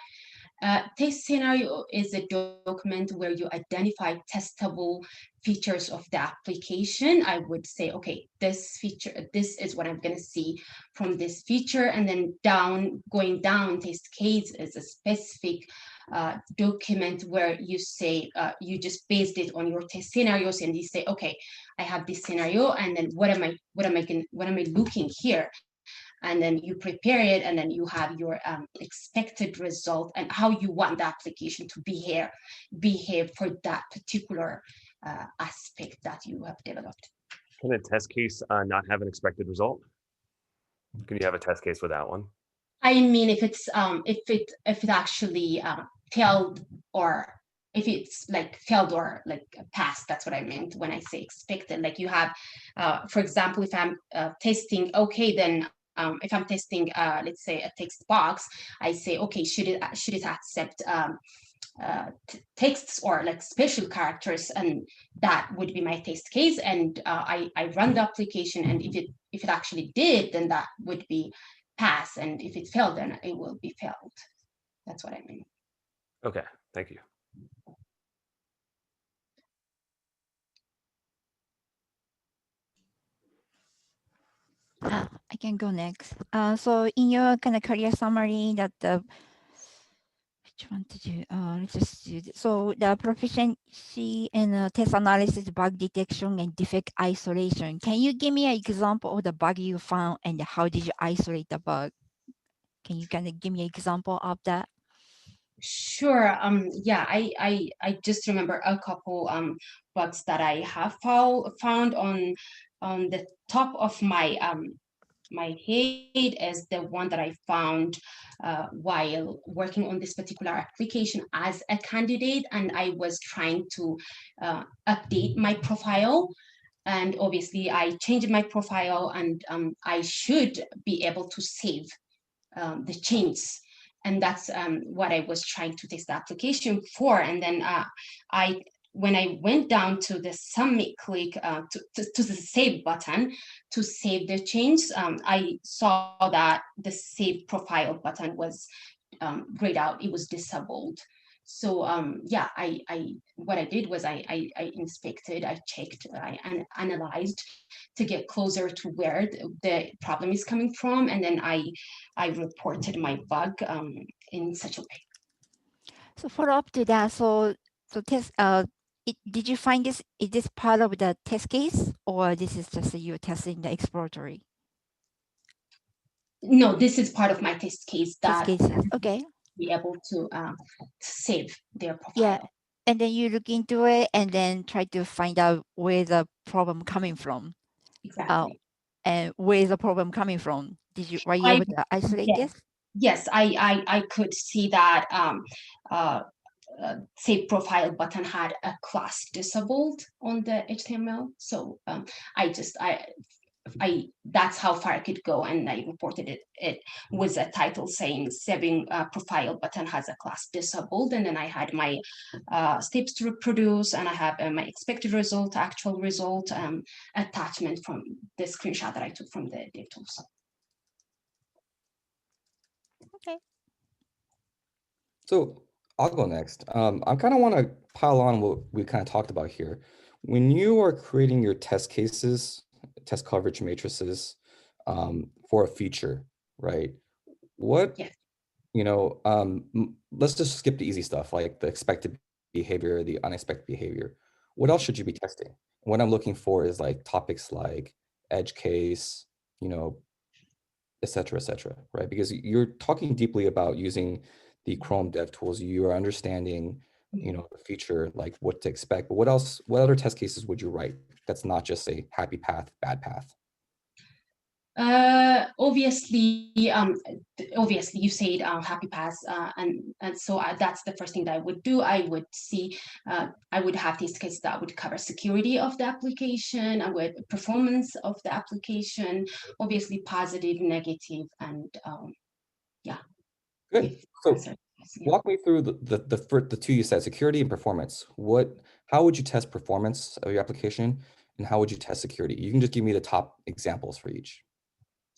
Test scenario is a document where you identify testable features of the application. I would say, okay, this feature, this is what I'm going to see from this feature. And then going down, test case is a specific document where you say, you just based it on your test scenarios, and you say, okay, I have this scenario, and then what am I looking here? And then you prepare it, and then you have your expected result and how you want the application to behave for that particular aspect that you have developed. Can a test case not have an expected result? Can you have a test case without one? I mean, if it actually failed, or if it's like failed or like passed, that's what I meant when I say expected. Like you have, for example, if I'm testing, okay, then if I'm testing, let's say a text box, I say, okay, should it accept texts or like special characters, and that would be my test case. And I run the application, and if it actually did, then that would be pass, and if it failed, then it will be failed. That's what I mean. Okay, thank you. I can go next. So in your kind of career summary, that which one did you? Let's just do this. So the proficiency in test analysis, bug detection, and defect isolation. Can you give me an example of the bug you found and how did you isolate the bug? Can you kind of give me an example of that? Sure. Yeah, I just remember a couple bugs that I have found on the top of my my head is the one that I found while working on this particular application as a candidate, and I was trying to update my profile. And obviously I changed my profile, and I should be able to save the changes. And that's what I was trying to test the application for. And then when I went down to the submit click to the save button to save the change, I saw that the save profile button was grayed out. It was disabled. So yeah, what I did was I inspected, I checked, I analyzed to get closer to where the problem is coming from, and then I reported my bug in such a way. So follow up to that. So test. Did you find this? Is this part of the test case, or this is just you testing the exploratory No, this is part of my test case test that cases? Okay. be able to save their profile. Yeah, and then you look into it and then try to find out where the problem coming from. Exactly. And where is the problem coming from? Were you able to isolate this? Yes, I could see that save profile button had a class disabled on the HTML. So I that's how far I could go, and I reported it with a title saying saving profile button has a class disabled, and then I had my steps to reproduce, and I have my expected result, actual result, attachment from the screenshot that I took from the DevTools. Okay. So I'll go next. I kind of want to pile on what we kind of talked about here. When you are creating your test cases, test coverage matrices for a feature, right? What, Yes. let's just skip the easy stuff like the expected behavior, the unexpected behavior. What else should you be testing? What I'm looking for is like topics like edge case, et cetera, right? Because you're talking deeply about using the Chrome dev tools. You are understanding, the feature, like what to expect. But what other test cases would you write that's not just a happy path, bad path? Obviously you said happy paths, and so that's the first thing that I would do. I would see I would have these cases that would cover security of the application, I would performance of the application, obviously positive, negative, and yeah. Good. So walk me through the two you said, security and performance. How would you test performance of your application, and how would you test security? You can just give me the top examples for each.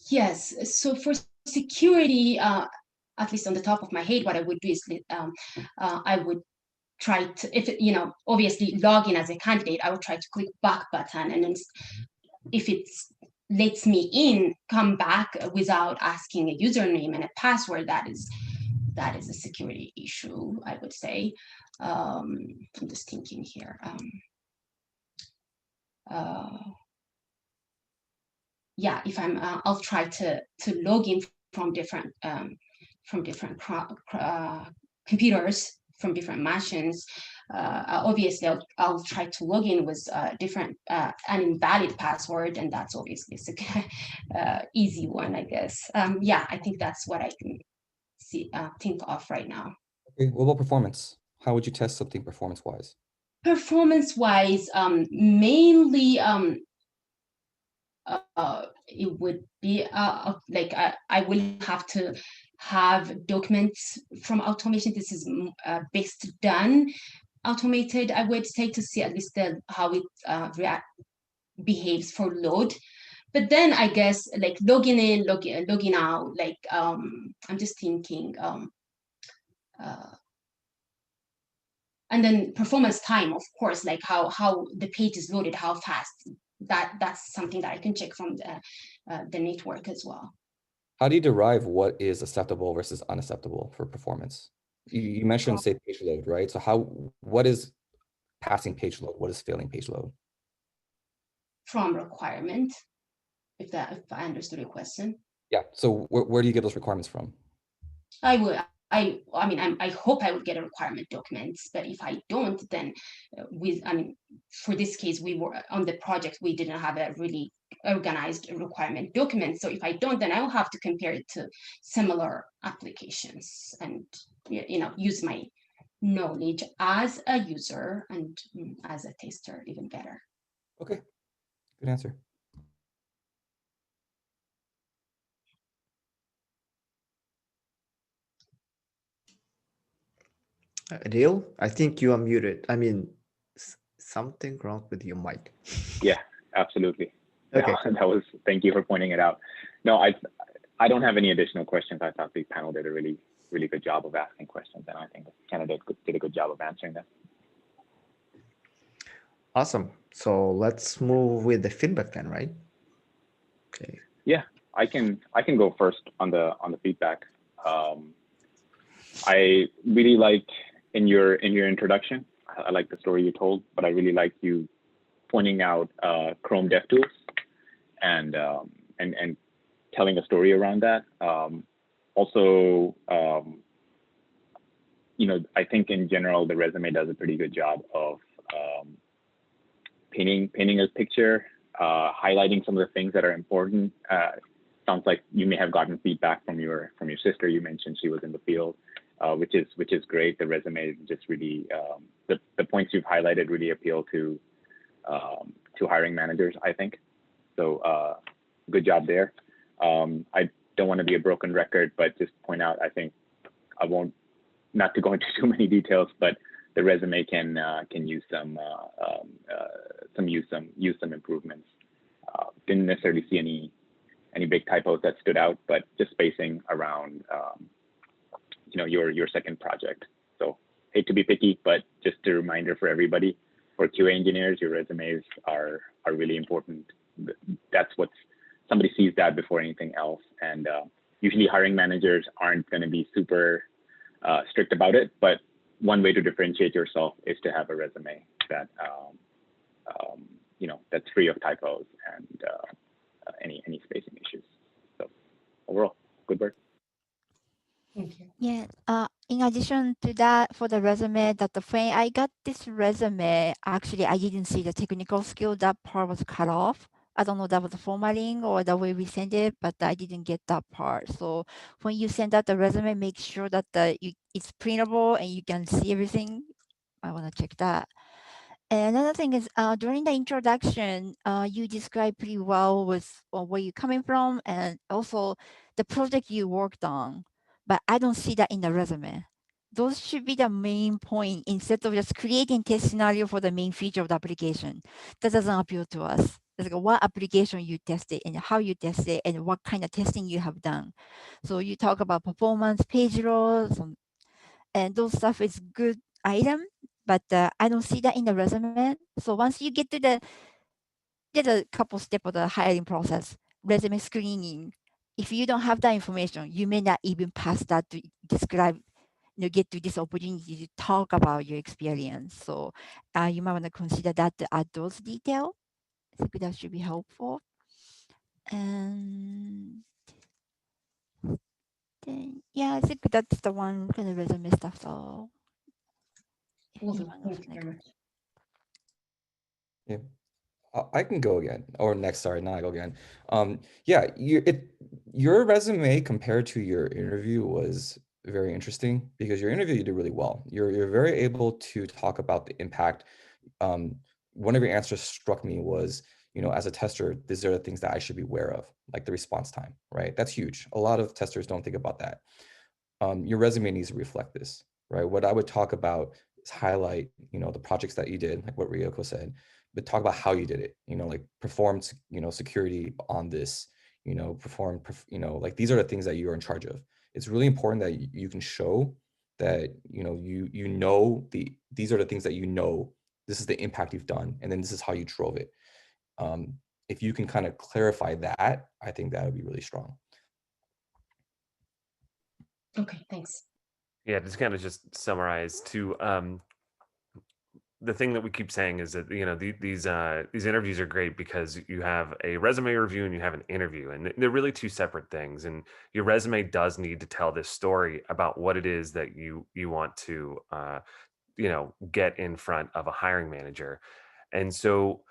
Yes, so for security, at least on the top of my head, what I would do is I would try to, if obviously log in as a candidate, I would try to click back button, and then if it lets me in, come back without asking a username and a password, that is a security issue, I would say. I'm just thinking here. Yeah, if I'll try to log in from different computers, from different machines. Obviously, I'll try to log in with different an invalid password, and that's obviously easy one, I guess. Yeah, I think that's what I can think of right now. Okay, what about performance? How would you test something performance-wise? Performance-wise, mainly it would be like I will have to have documents from automation. This is best done automated, I would say, to see at least how it behaves for load. But then I guess like logging in, logging out, like I'm just thinking, and then performance time, of course, like how the page is loaded, how fast. That's something that I can check from the network as well. How do you derive what is acceptable versus unacceptable for performance? You mentioned say page load, right? So what is passing page load? What is failing page load? From requirement, if I understood your question. Yeah. So where do you get those requirements from? I mean, I hope I would get a requirement documents, but if I don't, then for this case, we were on the project, we didn't have a really organized requirement document. So if I don't, then I'll have to compare it to similar applications and, use my knowledge as a user and as a tester even better. Okay, good answer. Adeel, I think you are muted. I mean, something wrong with your mic. Yeah, absolutely. Okay. Thank you for pointing it out. No, I don't have any additional questions. I thought the panel did a really really good job of asking questions, and I think the candidate did a good job of answering them. Awesome. So let's move with the feedback then, right? Okay. Yeah, I can go first on the feedback. I really liked in your introduction. I like the story you told, but I really like you pointing out Chrome DevTools and telling a story around that. Also, you know, I think in general the resume does a pretty good job of painting a picture, highlighting some of the things that are important. Sounds like you may have gotten feedback from your sister. You mentioned she was in the field, which is great. The resume is just really the points you've highlighted really appeal to hiring managers, I think. So good job there. I don't want to be a broken record, but just point out, I think I won't, not to go into too many details, but the resume can use some improvements. Didn't necessarily see any big typos that stood out, but just spacing around you know, your second project. So hate to be picky, but just a reminder for everybody, for QA engineers, your resumes are really important. That's what's, somebody sees that before anything else, and usually hiring managers aren't going to be super strict about it, but one way to differentiate yourself is to have a resume that you know, that's free of typos and any spacing issues. So overall, good work. Thank you. Yeah. In addition to that, for the resume, that when I got this resume, actually I didn't see the technical skill. That part was cut off. I don't know that was the formatting or the way we send it, but I didn't get that part. So when you send out the resume, make sure that it's printable and you can see everything. I want to check that. And another thing is, during the introduction, you described pretty well with where you're coming from and also the project you worked on, but I don't see that in the resume. Those should be the main point instead of just creating test scenario for the main feature of the application. That doesn't appeal to us. It's like what application you tested and how you test it and what kind of testing you have done. So you talk about performance, page loads, and those stuff is good item, but I don't see that in the resume. So once you get to a couple steps of the hiring process, resume screening, if you don't have that information, you may not even pass that to describe, get to this opportunity to talk about your experience. So you might want to consider that to add those details. I think that should be helpful. And then, yeah, I think that's the one kind of resume stuff. So Awesome. Thank you very much. Yeah, I can go again, or next. Sorry, not I go again. Yeah, your resume compared to your interview was very interesting because your interview you did really well. You're very able to talk about the impact. One of your answers struck me was, as a tester, these are the things that I should be aware of, like the response time, right? That's huge. A lot of testers don't think about that. Your resume needs to reflect this, right? What I would talk about is highlight, the projects that you did, like what Reiko said, but talk about how you did it, like performed, security on this, like these are the things that you're in charge of. It's really important that you can show that, these are the things that this is the impact you've done, and then this is how you drove it. If you can kind of clarify that, I think that would be really strong. Okay, thanks. Yeah, just kind of just summarize to the thing that we keep saying is that these interviews are great because you have a resume review and you have an interview, and they're really two separate things. And your resume does need to tell this story about what it is that you want to get in front of a hiring manager. And so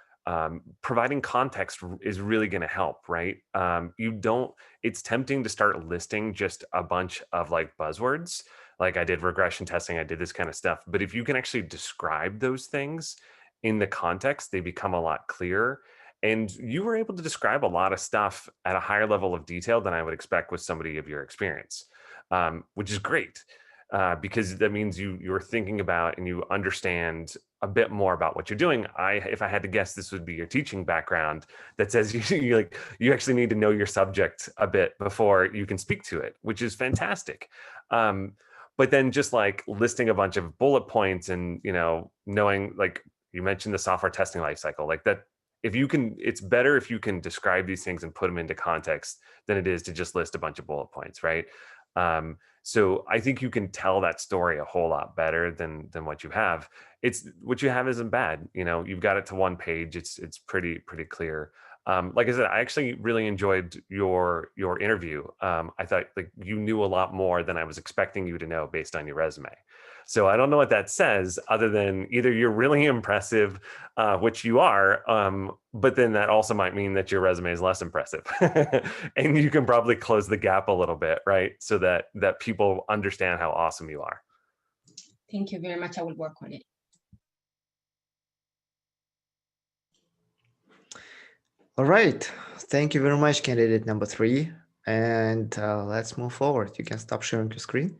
providing context is really going to help, right? It's tempting to start listing just a bunch of like buzzwords, like I did regression testing, I did this kind of stuff. But if you can actually describe those things in the context, they become a lot clearer. And you were able to describe a lot of stuff at a higher level of detail than I would expect with somebody of your experience, which is great. Because that means you're thinking about and you understand a bit more about what you're doing, if I had to guess, this would be your teaching background that says you actually need to know your subject a bit before you can speak to it, which is fantastic. But then just like listing a bunch of bullet points and, knowing, like you mentioned the software testing lifecycle, like that, if you can, it's better if you can describe these things and put them into context than it is to just list a bunch of bullet points, right? So I think you can tell that story a whole lot better than what you have. It's what you have isn't bad. You've got it to one page. It's pretty clear. Like I said, I actually really enjoyed your interview. I thought like you knew a lot more than I was expecting you to know based on your resume. So I don't know what that says, other than either you're really impressive, which you are, but then that also might mean that your resume is less impressive, and you can probably close the gap a little bit, right? So that people understand how awesome you are. Thank you very much. I will work on it. All right. Thank you very much, candidate number 3. And let's move forward. You can stop sharing your screen.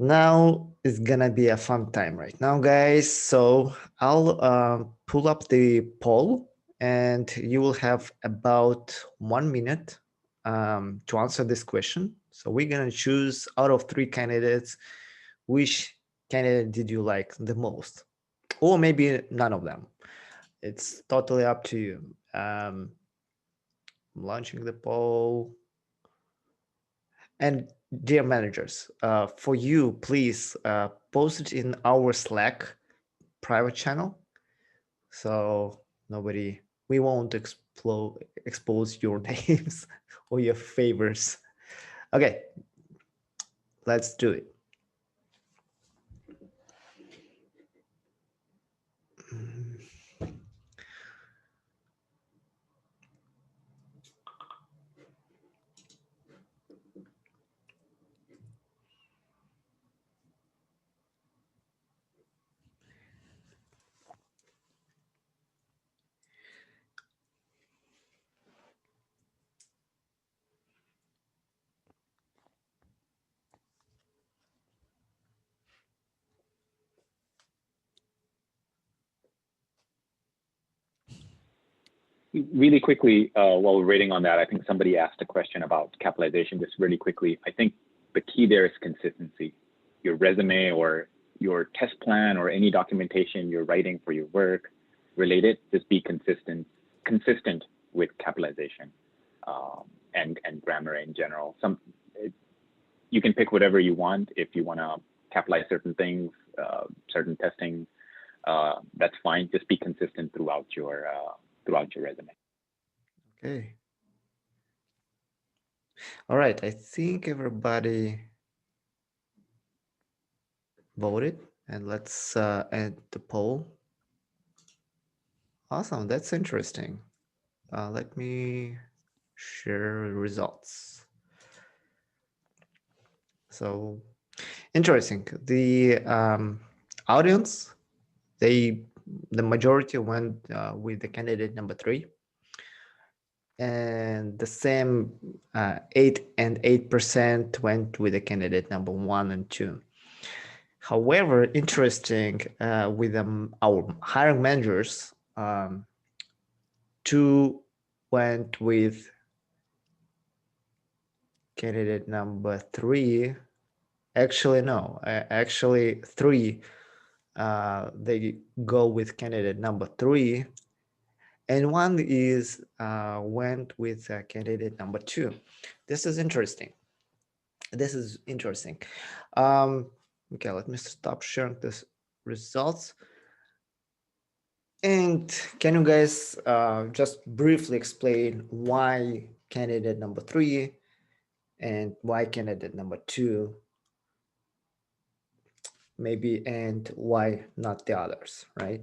Now it's gonna be a fun time right now, guys. So I'll pull up the poll, and you will have about 1 minute to answer this question. So we're gonna choose out of 3 candidates, which candidate did you like the most, or maybe none of them. It's totally up to you. I'm launching the poll. And dear managers, for you, please post it in our Slack private channel. So we won't expose your names or your favors. Okay, let's do it. Really quickly, while we're waiting on that, I think somebody asked a question about capitalization. Just really quickly, I think the key there is consistency. Your resume or your test plan or any documentation you're writing for your work related, just be consistent with capitalization and grammar in general. You can pick whatever you want. If you want to capitalize certain things, certain testing, that's fine. Just be consistent throughout your resume. Okay. All right. I think everybody voted, and let's end the poll. Awesome. That's interesting. Let me share results. So interesting. The audience, the majority went with the candidate number 3, and the same 8% went with the candidate number 1 and 2. However, interesting with our hiring managers, 2 went with candidate number 3. Actually, no. Actually, 3. They go with candidate number 3, and 1 is went with candidate number 2. This is interesting. Okay, let me stop sharing this results. And can you guys just briefly explain why candidate number 3 and why candidate number 2? Maybe, and why not the others, right?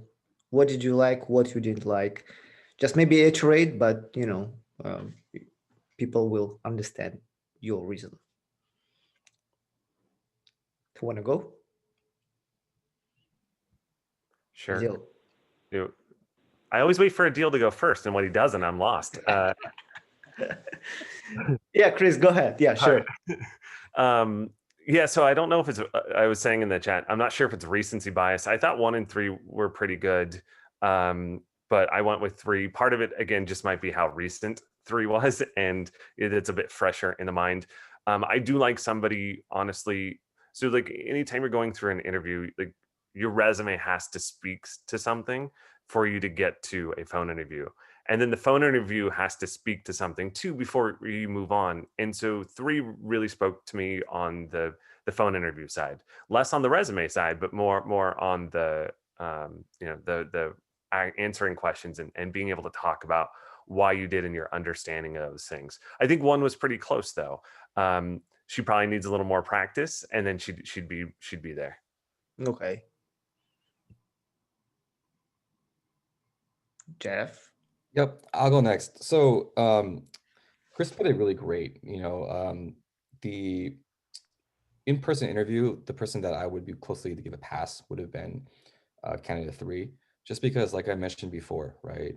What did you like, what you didn't like? Just maybe iterate, but people will understand your reason. You want to go? Sure. Adeel. I always wait for Adeel to go first, and when he doesn't, I'm lost. Yeah, Chris, go ahead. Yeah, sure. Yeah, so I don't know if it's, I was saying in the chat, I'm not sure if it's recency bias. I thought 1 and 3 were pretty good, but I went with 3. Part of it, again, just might be how recent 3 was, and it's a bit fresher in the mind. I do like somebody, honestly, so like anytime you're going through an interview, like your resume has to speak to something for you to get to a phone interview. And then the phone interview has to speak to something too before you move on. And so 3 really spoke to me on the phone interview side, less on the resume side, but more on the you know, the answering questions and being able to talk about why you did and your understanding of those things. I think 1 was pretty close though. She probably needs a little more practice, and then she'd be there. Okay. Jeff. Yep, I'll go next. So Chris put it really great. You know, the in-person interview, the person that I would be closely to give a pass would have been candidate 3, just because, like I mentioned before, right?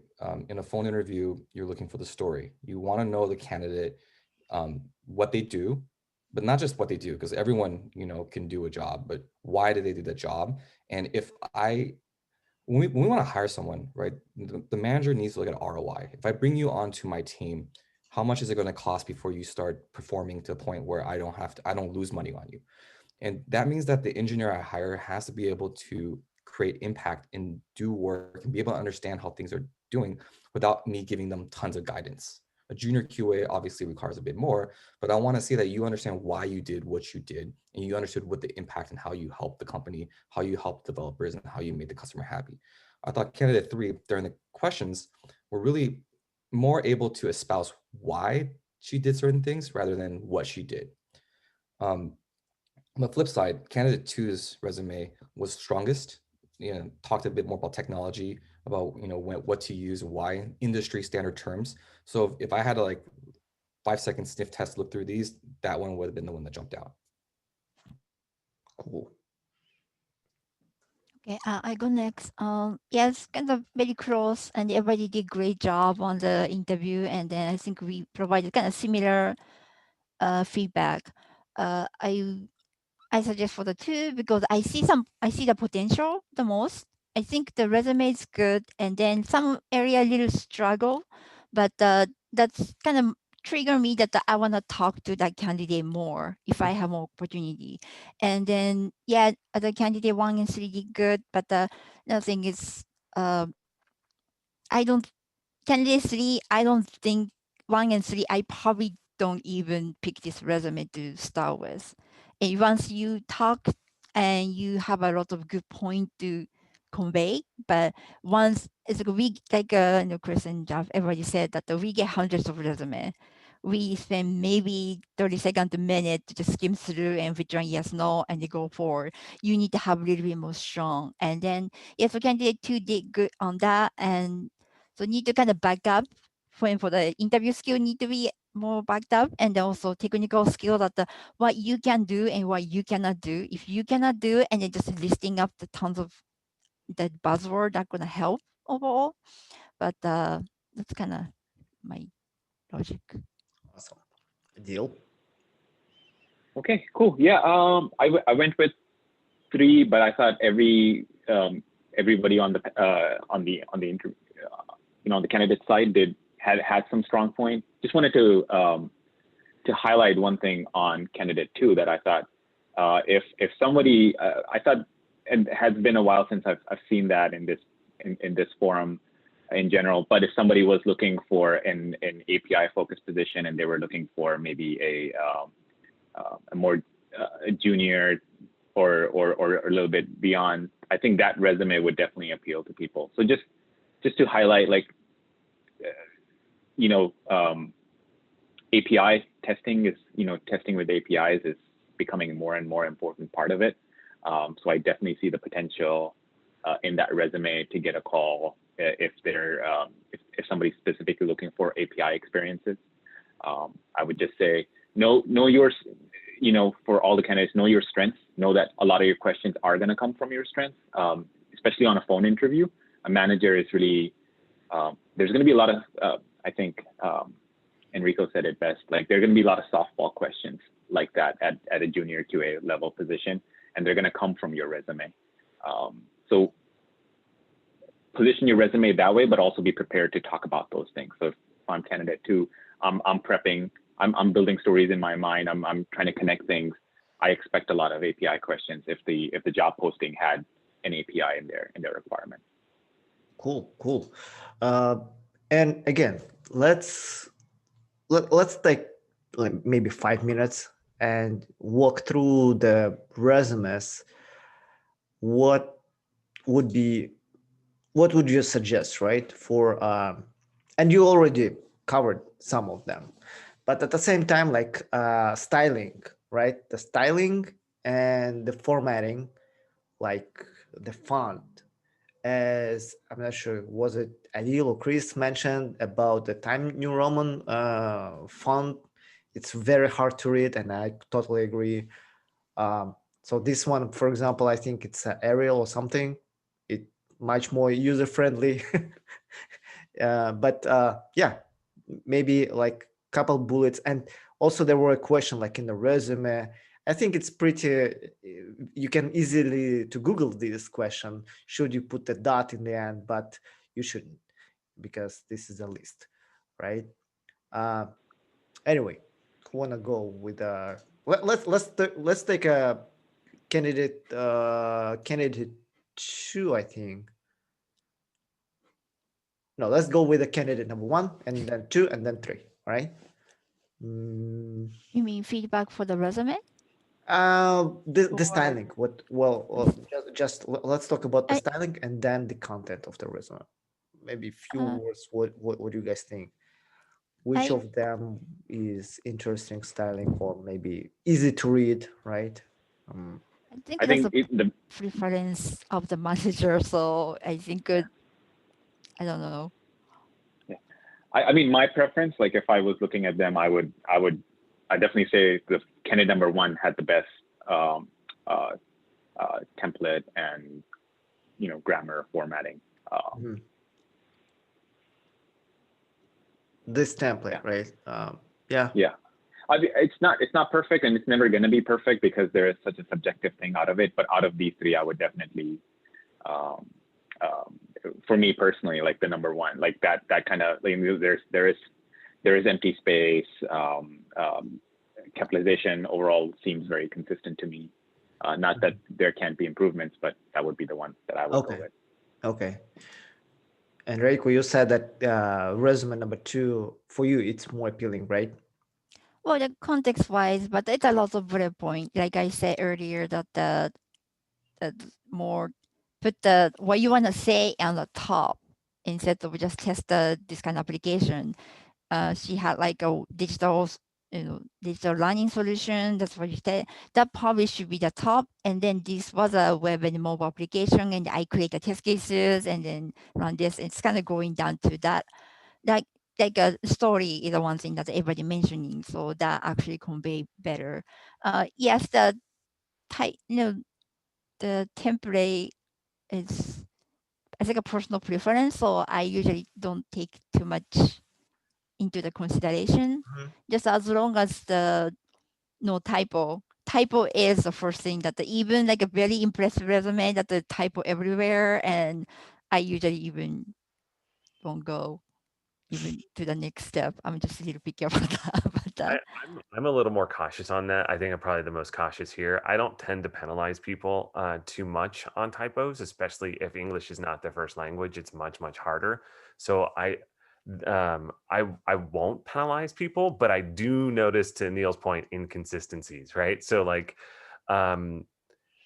In a phone interview, you're looking for the story. You want to know the candidate, what they do, but not just what they do, because everyone, you know, can do a job, but why did they do that job? And when we want to hire someone, right, the manager needs to look at ROI. If I bring you onto my team, how much is it going to cost before you start performing to the point where I don't lose money on you? And that means that the engineer I hire has to be able to create impact and do work and be able to understand how things are doing without me giving them tons of guidance. A junior QA obviously requires a bit more, but I want to see that you understand why you did what you did, and you understood what the impact and how you helped the company, how you helped developers, and how you made the customer happy. I thought candidate 3 during the questions were really more able to espouse why she did certain things rather than what she did. On the flip side, candidate 2's resume was strongest. You know, talked a bit more about technology, about, you know, what to use, why, industry standard terms. So if I had to like 5-second sniff test look through these, that one would have been the one that jumped out. Cool. Okay, I go next. Yes, kind of very close, and everybody did great job on the interview, and then I think we provided kind of similar feedback. I suggest for the 2 because I see the potential the most. I think the resume is good, and then some area little struggle, but that's kind of trigger me that I want to talk to that candidate more if I have more opportunity. And then yeah, other candidate 1 and 3 did good, but the thing is, candidate 3, I don't think 1 and 3, I probably don't even pick this resume to start with. And once you talk and you have a lot of good point to convey, but once it's like you know, Chris and Jeff, everybody said that we get hundreds of resume. We spend maybe 30 seconds to a minute to just skim through and return yes, no, and they go forward. You need to have a little bit more strong. And then yes, so candidate 2 did good on that, and so need to kind of back up for the interview skill need to be more backed up, and also technical skill that what you can do and what you cannot do. If you cannot do, and then just listing up the tons of the buzzword that gonna help overall. But that's kind of my logic. Awesome. Adeel. Okay, cool. Yeah, I went with 3, but I thought everybody on the interview, you know, on the candidate side had some strong points. Just wanted to highlight one thing on candidate 2 that I thought if somebody I thought, and it has been a while since I've seen that in this forum in general, but if somebody was looking for an API focused position and they were looking for maybe a more junior or a little bit beyond, I think that resume would definitely appeal to people. So just to highlight, like, you know, API testing is, you know, testing with APIs is becoming a more and more important part of it. So I definitely see the potential in that resume to get a call if they're if somebody's specifically looking for API experiences. I would just say know your, you know, for all the candidates, know your strengths. Know that a lot of your questions are going to come from your strengths, especially on a phone interview. A manager is really there's going to be a lot of I think Enrico said it best. Like, there are going to be a lot of softball questions like that at a junior QA level position, and they're going to come from your resume. So position your resume that way, but also be prepared to talk about those things. So if I'm candidate 2, I'm prepping, I'm building stories in my mind. I'm trying to connect things. I expect a lot of API questions if the job posting had an API in their requirement. Cool. And again, let's take like maybe 5 minutes and walk through the resumes. What would you suggest, right? For and you already covered some of them, but at the same time, like styling, right? The styling and the formatting, like the font. As I'm not sure, was it Adeel or Chris mentioned about the Time New Roman font? It's very hard to read, and I totally agree. So this one, for example, I think it's Arial or something. It much more user friendly. But yeah, maybe like couple bullets. And also there were a question like in the resume. I think it's pretty, you can easily to Google this question. Should you put the dot in the end? But you shouldn't, because this is a list, right? Anyway, who wanna go with let's take a candidate 2, I think. No, let's go with the candidate number 1 and then 2 and then 3, right? You mean feedback for the resume? The styling. Just let's talk about the styling and then the content of the resume. Maybe few words. What do you guys think? Which of them is interesting styling or maybe easy to read, right? I think the preference of the manager. So I think I don't know. Yeah, I mean, my preference, like if I was looking at them, I definitely say the candidate number 1 had the best template and grammar formatting. This template, right? Yeah. I mean, it's not perfect, and it's never going to be perfect because there is such a subjective thing out of it. But out of these 3, I would definitely, for me personally, like the number 1, like that kind of, like, there is empty space. Capitalization overall seems very consistent to me. Not that there can't be improvements, but that would be the one that I would go with. Okay. And Reiko, you said that resume number 2 for you, it's more appealing, right? Well, the context-wise, but it's a lot of bullet point. Like I said earlier, that the more put what you want to say on the top instead of just test this kind of application. She had like a digital learning solution. That's what you said. That probably should be the top. And then this was a web and mobile application, and I create the test cases and then run this. It's kind of going down to that. Like a story is the one thing that everybody mentioning, so that actually convey better. Yes, the template is, I think, a personal preference, so I usually don't take too much into the consideration. Just as long as the no typo. Typo is the first thing that even like a very impressive resume that the typo everywhere, and I usually even won't go even to the next step. I'm just a little picky about that. I'm a little more cautious on that. I think I'm probably the most cautious here. I don't tend to penalize people too much on typos, especially if English is not their first language. It's much harder. So I won't penalize people, but I do notice, to Neil's point, inconsistencies, right? So like,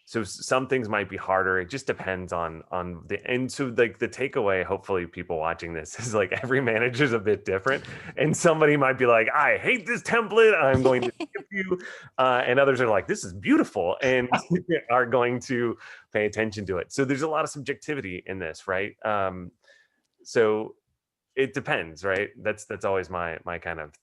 so some things might be harder. It just depends on and so like the takeaway, hopefully people watching this, is like every manager is a bit different, and somebody might be like, I hate this template, I'm going to skip you, and others are like, this is beautiful, and are going to pay attention to it. So there's a lot of subjectivity in this, right? So it depends, right? That's always my kind of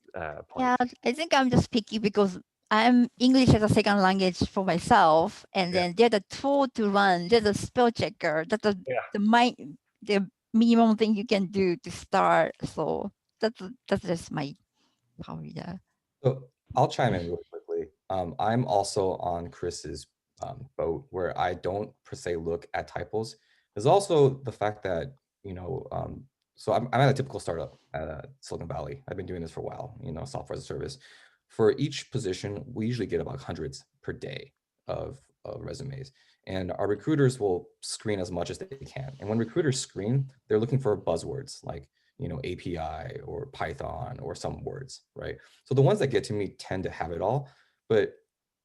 point. Yeah, I think I'm just picky because I'm English as a second language for myself, and then there's a tool to run. There's a spell checker. That's the minimum thing you can do to start. So that's just my probably the So I'll chime in really quickly. I'm also on Chris's boat where I don't per se look at typos. There's also the fact that, so I'm at a typical startup at Silicon Valley. I've been doing this for a while, software as a service. For each position, we usually get about hundreds per day of resumes. And our recruiters will screen as much as they can. And when recruiters screen, they're looking for buzzwords like, API or Python or some words, right? So the ones that get to me tend to have it all, but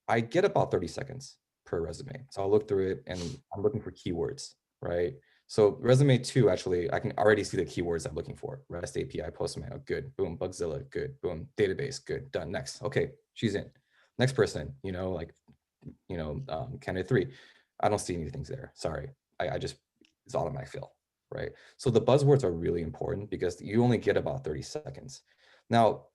I get about 30 seconds per resume. So I'll look through it and I'm looking for keywords, right? So resume 2, actually, I can already see the keywords I'm looking for. REST API, Postman, oh, good. Boom, Bugzilla, good. Boom, database, good. Done. Next. Okay, she's in. Next person, candidate 3. I don't see anything there. Sorry. I just, it's automatic fill, right? So the buzzwords are really important because you only get about 30 seconds. Now,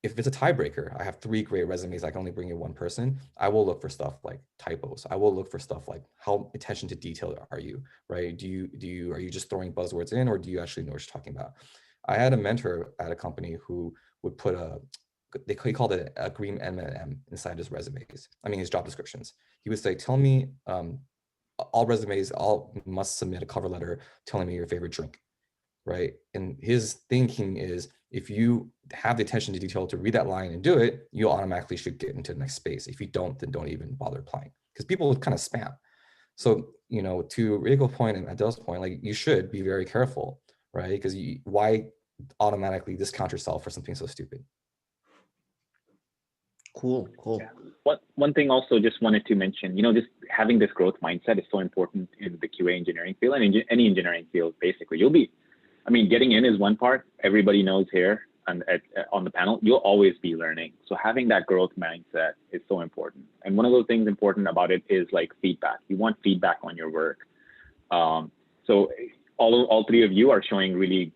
if it's a tiebreaker, I have 3 great resumes, I can only bring in 1 person, I will look for stuff like typos. I will look for stuff like how attention to detail are you, right? Are you just throwing buzzwords in, or do you actually know what you're talking about? I had a mentor at a company who would put he called it a green M&M inside his resumes. I mean, his job descriptions. He would say, tell me, all resumes, all must submit a cover letter telling me your favorite drink, right? And his thinking is, if you have the attention to detail to read that line and do it, you automatically should get into the next space. If you don't, then don't even bother applying, because people kind of spam. So, to Reiko's point and Adeel's point, like, you should be very careful, right? Because why automatically discount yourself for something so stupid? Cool. Yeah. One thing also just wanted to mention, just having this growth mindset is so important in the QA engineering field and in any engineering field. Basically, getting in is one part. Everybody knows here on the panel, you'll always be learning. So having that growth mindset is so important. And one of those things important about it is like feedback. You want feedback on your work. So all 3 of you are showing really,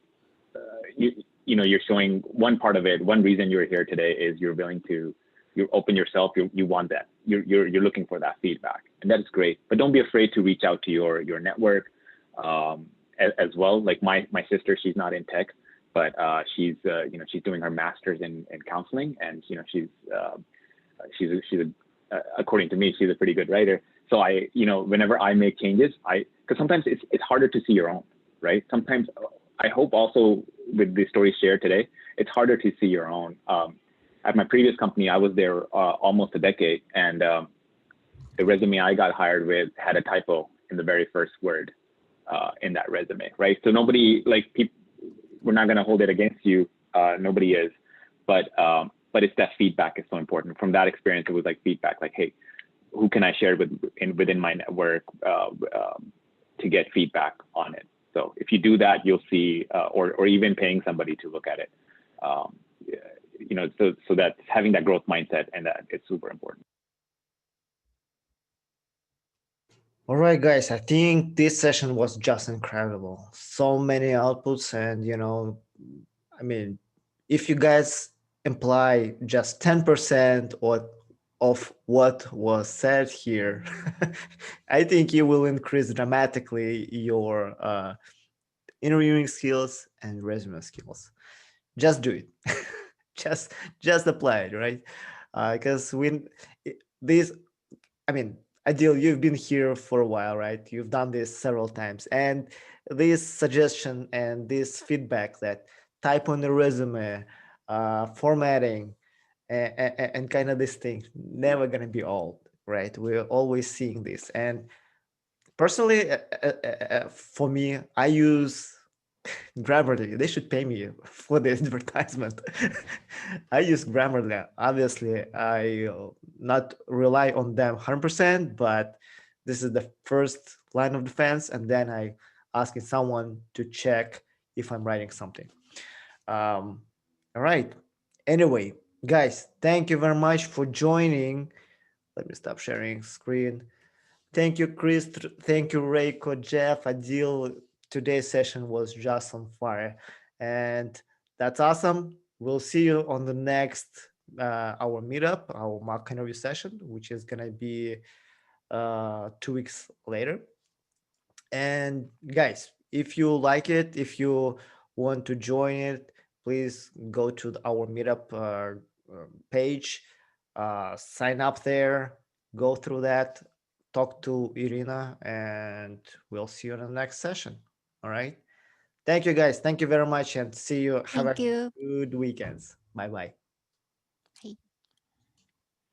you're showing one part of it. One reason you're here today is you're willing to, you open yourself. You want that. You're looking for that feedback, and that is great. But don't be afraid to reach out to your network. As well, like my sister, she's not in tech, but she's doing her master's in counseling, and she's according to me, she's a pretty good writer. So whenever I make changes, because sometimes it's harder to see your own, right? Sometimes I hope also with the stories shared today, it's harder to see your own. At my previous company, I was there almost a decade, and the resume I got hired with had a typo in the very first word. In that resume, right? So nobody, we're not going to hold it against you. Nobody is, but it's that feedback is so important. From that experience, it was like feedback, like, hey, who can I share within my network to get feedback on it? So if you do that, you'll see, or even paying somebody to look at it. So that's having that growth mindset, and that it's super important. All right, guys, I think this session was just incredible. So many outputs, and if you guys imply just 10% of what was said here, I think you will increase dramatically your interviewing skills and resume skills. Just do it. just apply it, right? Because Adeel, you've been here for a while, right? You've done this several times, and this suggestion and this feedback that type on the resume, formatting, and kind of this thing, never gonna be old, right? We're always seeing this. And personally, for me, I use Grammarly. They should pay me for the advertisement. I use Grammarly. Obviously, I not rely on them 100%, but this is the first line of defense, and then I asking someone to check if I'm writing something. All right. Anyway, guys, thank you very much for joining. Let me stop sharing screen. Thank you, Chris. Thank you, Reiko, Jeff, Adeel. Today's session was just on fire, and that's awesome. We'll see you on the next our meetup, our mock interview session, which is gonna be 2 weeks later. And guys, if you like it, if you want to join it, please go to our meetup page, sign up there, go through that, talk to Irina, and we'll see you in the next session. All right. Thank you, guys. Thank you very much, and see you. Have Thank you. good weekends. Bye-bye. Hey.